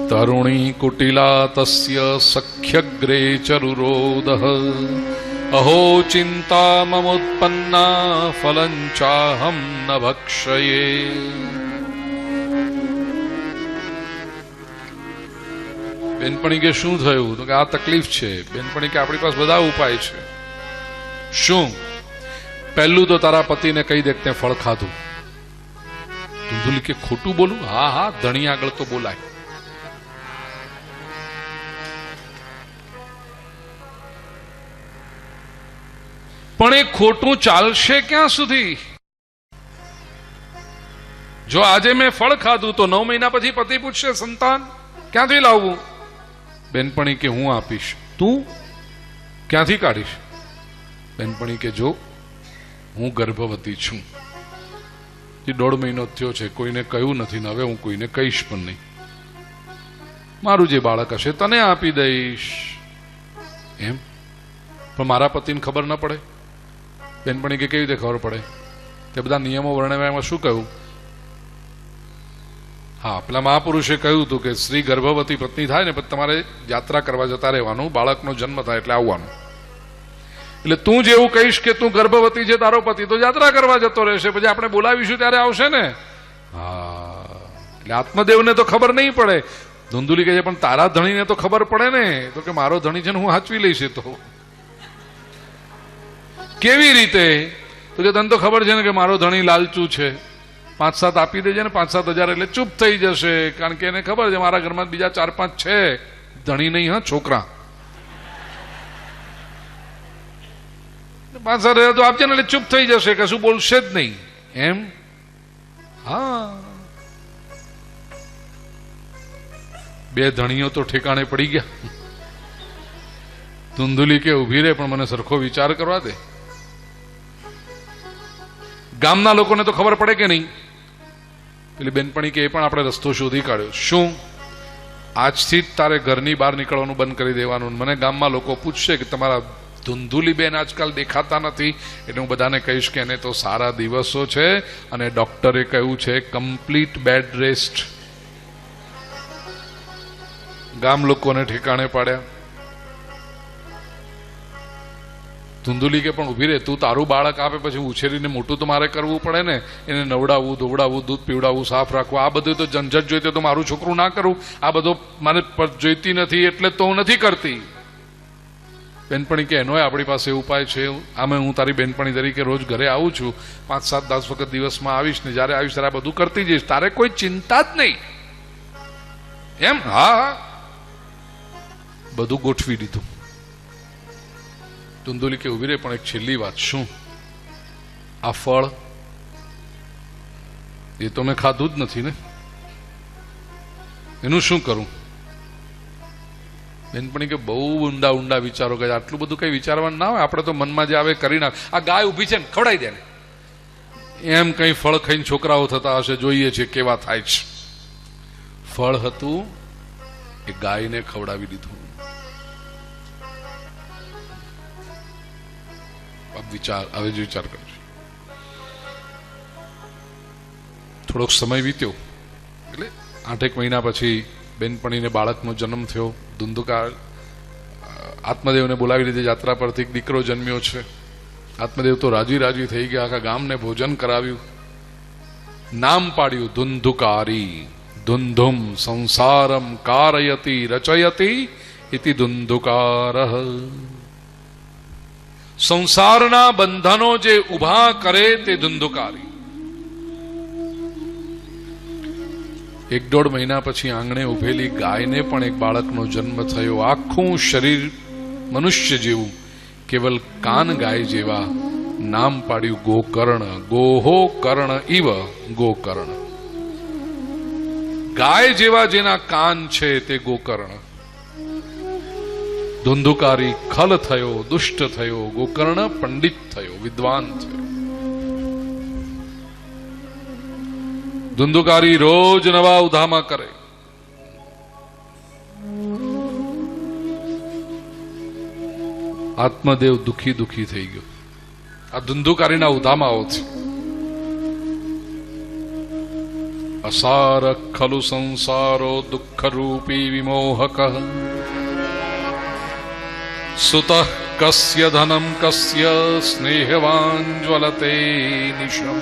તરુણી કુટિલા તસ્ય સખ્યગ્રે ચરુરોદઃ અહો ચિંતા મમોત્પન્ના ફલંચાહમ ન ભક્ષયે. બેનપણી કે શું થયું? તો કે આ તકલીફ છે. બેનપણી કે આપણી પાસે બધા ઉપાય છે. શું? પહેલું તો તારા પતિને કહી દે કે ફળ ખાધું. ધુંધુલી કે ખોટું બોલું? હા હા, ધણી આગળ તો બોલાય. પણ એ ખોટું ચાલશે ક્યાં સુધી? જો આજે મેં ફળ ખાધું તો 9 મહિના પછી પતિ પૂછશે સંતાન ક્યાંથી લાવવું? બેનપણી કે હું આપીશ. તું ક્યાંથી કાઢીશ? બેનપણી કે જો હું ગર્ભવતી છું, 1.5 મહિનો થયો છે, કોઈને કહ્યું નથી ને હવે હું કોઈને કહીશ પણ નહીં. મારું જે બાળક હશે તને આપી દઈશ. એમ? પણ મારા પતિને ખબર ન પડે? બેનપણી કે કેવી રીતે ખબર પડે? તે બધા નિયમો વર્ણવ્યામાં શું કહ્યું? હા, પેલા મહાપુરુષે કહ્યું હતું કે સ્ત્રી ગર્ભવતી પત્ની થાય ને પછી તમારે યાત્રા કરવા જતા રહેવાનું, બાળકનો જન્મ થાય એટલે આવવાનું. એટલે તું જેવું કહીશ કે તું ગર્ભવતી છે, તારો પતિ તો યાત્રા કરવા જતો રહેશે, પછી આપણે બોલાવીશું ત્યારે આવશે ને. હા, એટલે આત્મદેવને તો ખબર નહીં પડે. ધુંધુલી કહે છે પણ તારા ધણીને તો ખબર પડે ને. તો કે મારો ધણી છે ને હું હાચવી લઈશ. તો કેવી રીતે? તો કે તને તો ખબર છે ને કે મારો ધણી લાલચુ છે, 5-7 આપી દેજે ને 5-7 હજાર એટલે ચૂપ થઈ જશે. કારણ કે એને ખબર છે મારા ઘરમાં બીજા 4-5 છે, ધણી નહીં, હા છોકરા. 5-7 હજાર તો આપજે ને એટલે ચૂપ થઈ જશે, કશું બોલશે જ નહીં. એમ? હા, 2 ધણીઓ તો ઠેકાણે પડી ગયા. ધુંધુલી કે ઉભી રહે પણ મને સરખો વિચાર કરવા દે. ગામના લોકોને તો ખબર પડે કે નહીં? પેલી બેનપણી કે એ પણ આપણે રસ્તો શોધી કાઢ્યો. શું? આજથી જ તારે ઘરની બહાર નીકળવાનું બંધ કરી દેવાનું. મને ગામમાં લોકો પૂછશે કે તમારા ધુંધુલી બેન આજકાલ દેખાતા નથી, એટલે હું બધાને કહીશ કે એને તો સારા દિવસો છે અને ડોક્ટરે કહ્યું છે કમ્પ્લીટ બેડ રેસ્ટ. ગામ લોકોને ઠેકાણે પાડ્યા. ધુંધુલી કે પણ ઊભી રહે, તું તારું બાળક આપે પછી ઉછેરીને મોટું તો મારે કરવું પડે ને, એને નવડાવવું, ધોવડાવવું, દૂધ પીવડાવવું, સાફ રાખવું, આ બધું તો ઝંઝટ જોઈતી તો મારું છોકરું ના કરું, આ બધો મને જોઈતી નથી એટલે તો હું નથી કરતી. બેનપણી કે એનોય આપણી પાસે ઉપાય છે. આમે હું તારી બેનપણી તરીકે રોજ ઘરે આવું છું, 5, 7, 10 વખત દિવસમાં આવીશ ને જ્યારે આવીશ ત્યારે આ બધું કરતી જઈશ, તારે કોઈ ચિંતા જ નહીં. એમ? હા, બધું ગોઠવી દીધું. ધુંધુલી કે ઉભી રહે, પણ એક છેલ્લી વાત. શું? આ ફળ એ તો મેં ખાધું જ નથી ને, એનું શું કરું? બેનપણી કે બહુ ઊંડા ઊંડા વિચારો કરે. આટલું બધું કઈ વિચારવાનું ના હોય, આપણે તો મનમાં જે આવે કરી નાખ. આ ગાય ઊભી છે ને, ખવડાવી દે ને. એમ કઈ ફળ ખાઈને છોકરાઓ થતા હશે, જોઈએ છે કેવા થાય છે. ફળ હતું એ ગાયને ખવડાવી દીધું. હવે જ વિચાર કરજો. થોડોક સમય વીત્યો એટલે 8 મહિના પછી બેનપણીને બાળકનો જન્મ થયો. ધુંધુકાર આત્મદેવને બોલાવી લીધે યાત્રા પરથી દીકરો જન્મ્યો છે. આત્મદેવ તો રાજી રાજી થઈ ગયા, આખા ગામને ભોજન કરાવ્યું, નામ પાડ્યું ધુંધુકારી. ધુંધુમ સંસારમ કારયતિ રચયતિ ઇતિ ધુંધુકારઃ. સંસારના બંધનો જે ઉભા કરે તે ધુંધુકારી. 1-1.5 મહિના પછી આંગણે ઉભેલી ગાયને પણ એક બાળકનો જન્મ થયો. આખું શરીર મનુષ્ય જેવું, કેવલ કાન ગાય જેવા. નામ પાડ્યું ગોકર્ણ. ગોહો કર્ણ ઇવ ગોકર્ણ. ગાય જેવા જેના કાન છે તે ગોકર્ણ. ધુંધુકારી ખલ થયો, દુષ્ટ થયો. ગોકર્ણ પંડિત થયો, વિદ્વાન થયો. ધુંધુકારી રોજ નવા ઉધામા કરે. આત્મદેવ દુખી થઈ ગયો આ ધુંધુકારીના ઉધામાઓથી. અસાર ખલુ સંસારો દુઃખ રૂપી વિમોહક. સુતઃ કસ્ય ધનમ કસ્ય સ્નેહવાન જ્વલતે નિશમ.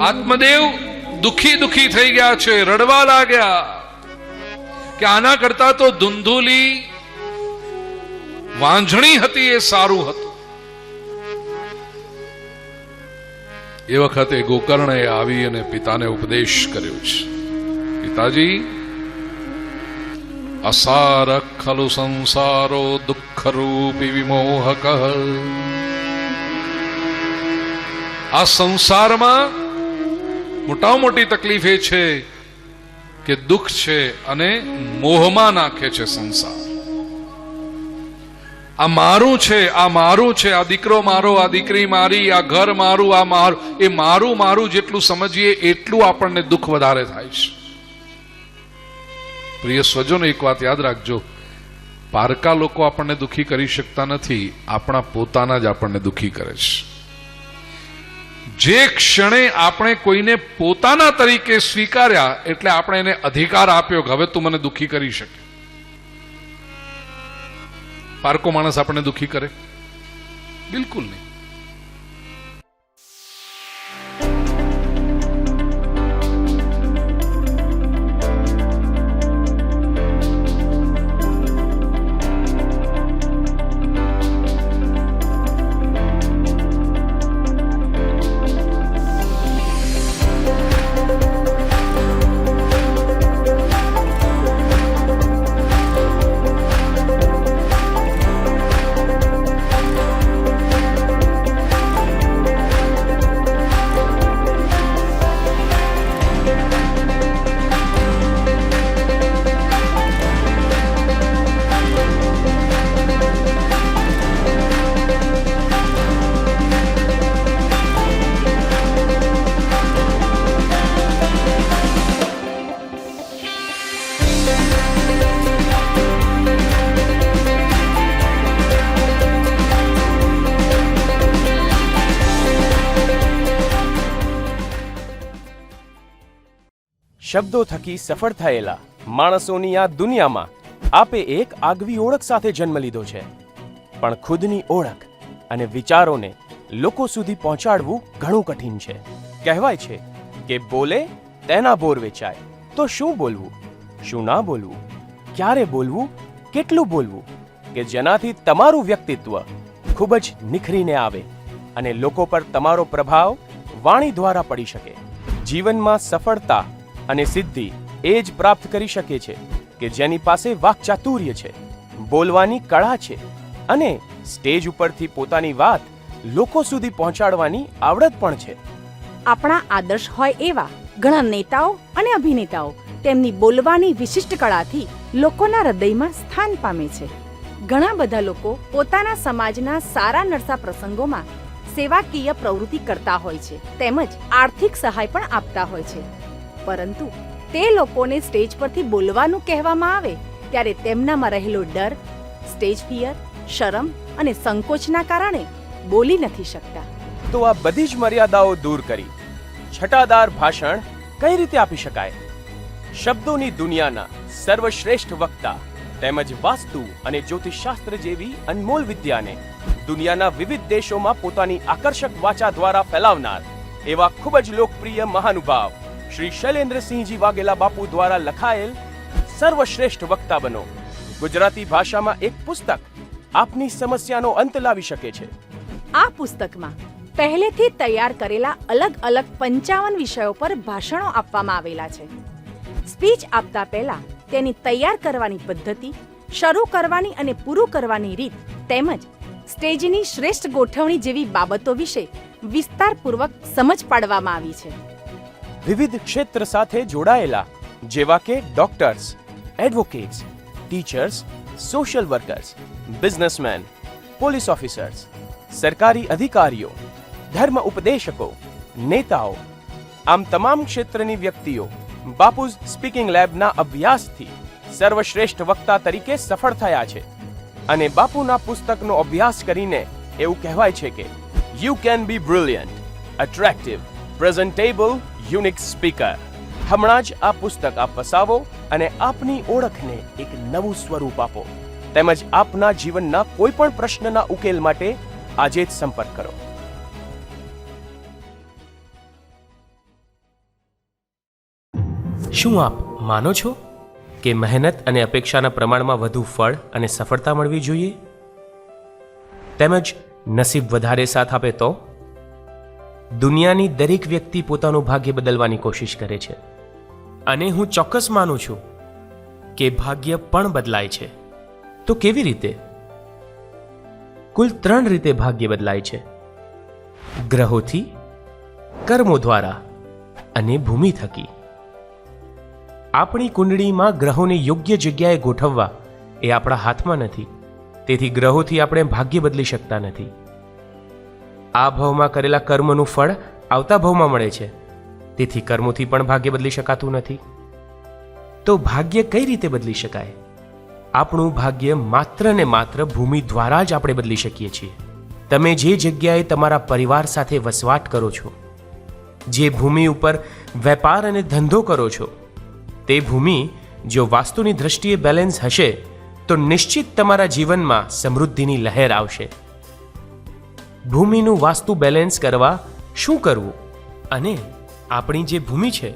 આત્મદેવ દુખી થઈ ગયા છે, રડવા લાગ્યા કે આના કરતા તો ધુંધુલી વાંઝણી હતી એ સારું હતું. એ વખતે ગોકર્ણે આવી અને પિતાને ઉપદેશ કર્યો છે. પિતાજી, અસાર ખલુ સંસારો દુઃખ રૂપી વિમોહક. આ સંસારમાં મોટામાં મોટી તકલીફ એ છે કે દુઃખ છે અને મોહમાં નાખે છે સંસાર. આ મારું છે, આ મારું છે, આ દીકરો મારો, આ દીકરી મારી, આ ઘર મારું, આ મારું. એ મારું જેટલું સમજીએ એટલું આપણને દુઃખ વધારે થાય છે. પ્રિય સ્વજનો, એક વાત યાદ રાખજો, પારકા લોકો આપણને દુઃખી કરી શકતા નથી, આપણા પોતાના જ આપણને દુઃખી કરે છે. જે ક્ષણે આપણે કોઈને પોતાના તરીકે સ્વીકાર્યા એટલે આપણે એને અધિકાર આપ્યો કે હવે તું મને દુઃખી કરી શકે. પારકો માણસ આપણને દુઃખી કરે? બિલકુલ નહીં. શબ્દો થકી સફળ થયેલા માણસોની આ દુનિયામાં આપે એક આગવી ઓળખ સાથે જન્મ લીધો છે, પણ ખુદની ઓળખ અને વિચારોને લોકો સુધી પહોંચાડવું ઘણું કઠિન છે. કહેવાય છે કે બોલે તેના બોર વેચાય. તો શું બોલવું, શું ના બોલવું, ક્યારે બોલવું, કેટલું બોલવું, કે જેનાથી તમારું વ્યક્તિત્વ ખૂબ જ નિખરીને આવે અને લોકો પર તમારો પ્રભાવ વાણી દ્વારા પડી શકે. જીવનમાં સફળતા અને સિદ્ધિ એ જ પ્રાપ્ત કરી શકે છે કે જેની પાસે વાક્ચાતુર્ય છે, બોલવાની કળા છે અને સ્ટેજ ઉપરથી પોતાની વાત લોકો સુધી પહોંચાડવાની આવડત પણ છે. આપણા આદર્શ હોય એવા ઘણા નેતાઓ અને અભિનેતાઓ તેમની બોલવાની વિશિષ્ટ કળાથી લોકોના હૃદયમાં સ્થાન પામે છે. ઘણા બધા લોકો પોતાના સમાજના સારા નરસા પ્રસંગોમાં સેવાકીય પ્રવૃત્તિ કરતા હોય છે તેમજ આર્થિક સહાય પણ આપતા હોય છે, પરંતુ તે લોકોને સ્ટેજ પરથી બોલવાનું કહેવામાં આવે ત્યારે તેમનામાં રહેલો ડર, સ્ટેજ ફિયર, શરમ અને સંકોચના કારણે બોલી નથી શકતા. તો આ બધી જ મર્યાદાઓ દૂર કરી છટાદાર ભાષણ કઈ રીતે આપી શકાય? શબ્દોની દુનિયાના સર્વશ્રેષ્ઠ વક્તા તેમજ વાસ્તુ અને જ્યોતિષશાસ્ત્ર જેવી અનમોલ વિદ્યાને દુનિયાના વિવિધ દેશોમાં પોતાની આકર્ષક વાચા દ્વારા ફેલાવનાર એવા ખૂબ જ લોકપ્રિય મહાનુભાવ શ્રી શૈલેન્દ્રસિંહજી વાઘેલા બાપુ દ્વારા લખાયેલ સર્વશ્રેષ્ઠ વક્તા બનો ગુજરાતી ભાષામાં એક પુસ્તક આપની સમસ્યાનો અંત લાવી શકે છે. આ પુસ્તકમાં પહેલેથી તૈયાર કરેલા અલગ અલગ 55 વિષયો પર ભાષણો આપવામાં આવેલા છે. સ્પીચ આપતા પહેલા તેની તૈયાર કરવાની પદ્ધતિ, શરૂ કરવાની અને પૂરું કરવાની રીત તેમજ સ્ટેજની શ્રેષ્ઠ ગોઠવણી જેવી બાબતો વિશે વિસ્તારપૂર્વક સમજ પાડવામાં આવી છે. વિવિધ ક્ષેત્ર સાથે જોડાયેલા જેવા કે doctors, advocates, teachers, social workers, businessman, police officers, સરકારી અધિકારીઓ, ધર્મ ઉપદેશકો, નેતાઓ, આમ તમામ ક્ષેત્રની વ્યક્તિઓ બાપુઝ સ્પીકિંગ લેબના અભ્યાસથી સર્વશ્રેષ્ઠ વક્તા તરીકે સફળ થયા છે. અને બાપુના પુસ્તકનો અભ્યાસ કરીને એવું કહેવાય છે કે you can be brilliant, attractive, presentable, unique speaker. હમણાં જ આ પુસ્તક આપ વસાવો અને આપની ઓળખને એક નવું સ્વરૂપ આપો. તેમજ આપના જીવનના કોઈ પણ પ્રશ્નના ઉકેલ માટે આજે જ સંપર્ક કરો. શું આપ માનો છો કે મહેનત અને અપેક્ષાના પ્રમાણમાં વધુ ફળ અને સફળતા મળવી જોઈએ? તેમજ નસીબ વધારે સાથ આપે તો? દુનિયાની દરેક વ્યક્તિ પોતાનું ભાગ્ય બદલવાની કોશિશ કરે છે અને હું ચોક્કસ માનું છું કે ભાગ્ય પણ બદલાય છે. તો કેવી રીતે? કુલ 3 રીતે ભાગ્ય બદલાય છે: ગ્રહોથી, કર્મો દ્વારા અને ભૂમિ થકી. આપણી કુંડળીમાં ગ્રહોને યોગ્ય જગ્યાએ ગોઠવવા એ આપણા હાથમાં નથી. તેથી ગ્રહોથી આપણે ભાગ્ય બદલી શકતા નથી. આ ભાવમાં કરેલા કર્મનું ફળ આવતા ભાવમાં મળે છે, તેથી કર્મોથી પણ ભાગ્ય બદલી શકાતું નથી. તો ભાગ્ય કઈ રીતે બદલી શકાય? આપણું ભાગ્ય માત્ર ને માત્ર ભૂમિ દ્વારા જ આપણે બદલી શકીએ છીએ. તમે જે જગ્યાએ તમારા પરિવાર સાથે વસવાટ કરો છો, જે ભૂમિ ઉપર વેપાર અને ધંધો કરો છો, તે ભૂમિ જો વાસ્તુની દ્રષ્ટિએ બેલેન્સ હશે તો નિશ્ચિત તમારા જીવનમાં સમૃદ્ધિની લહેર આવશે. ભૂમિનું વાસ્તુ બેલેન્સ કરવા શું કરવું? અને આપણી જે ભૂમિ છે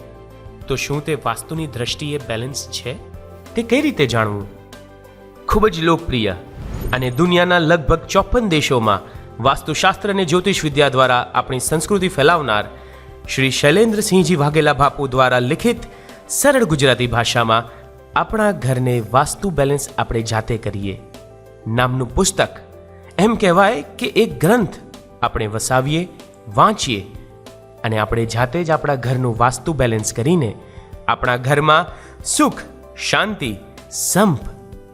તો શું તે વાસ્તુની દ્રષ્ટિએ બેલેન્સ છે? તે કઈ રીતે જાણવું? ખૂબ જ લોકપ્રિય અને દુનિયાના લગભગ 54 દેશોમાં વાસ્તુશાસ્ત્ર અને જ્યોતિષ વિદ્યા દ્વારા આપણી સંસ્કૃતિ ફેલાવનાર શ્રી શૈલેન્દ્રસિંહજી વાઘેલા બાપુ દ્વારા લિખિત સરળ ગુજરાતી ભાષામાં આપણા ઘરને વાસ્તુ બેલેન્સ આપણે જાતે કરીએ નામનું પુસ્તક, એમ કહેવાય કે એક ગ્રંથ આપણે વસાવીએ, વાંચીએ અને આપણે જાતે જ આપણા ઘરનું વાસ્તુ બેલેન્સ કરીને આપણા ઘરમાં સુખ, શાંતિ, સંપ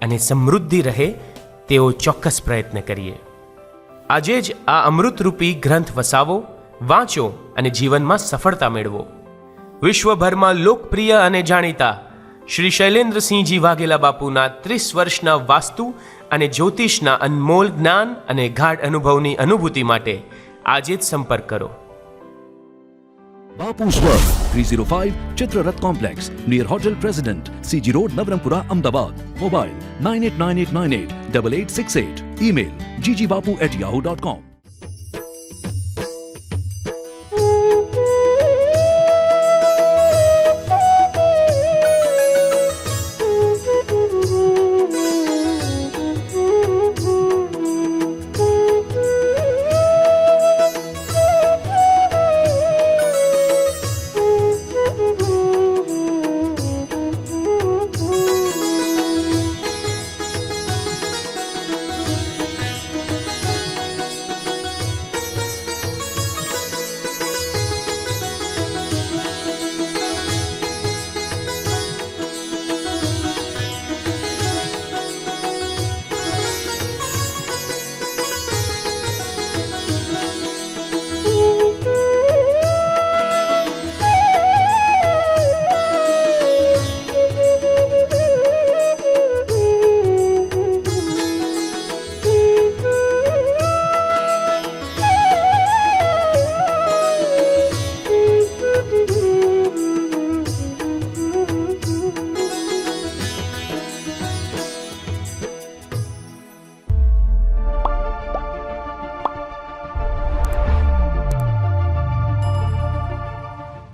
અને સમૃદ્ધિ રહે તેવો ચોક્કસ પ્રયત્ન કરીએ. આજે જ આ અમૃતરૂપી ગ્રંથ વસાવો, વાંચો અને જીવનમાં સફળતા મેળવો. વિશ્વભરમાં લોકપ્રિય અને જાણીતા શ્રી શૈલેન્દ્રસિંહજી વાઘેલા બાપુના 30 વર્ષના વાસ્તુ અને જ્યોતિષના અનમોલ જ્ઞાન અને ગાઢ અનુભવની અનુભૂતિ માટે આજે જ સંપર્ક કરો. Bapu's World, 305 Chitrarath Complex, near Hotel President, CG Road, Navarampura, Ahmedabad. Mobile 989898 8868. Email ggbapu@yahoo.com.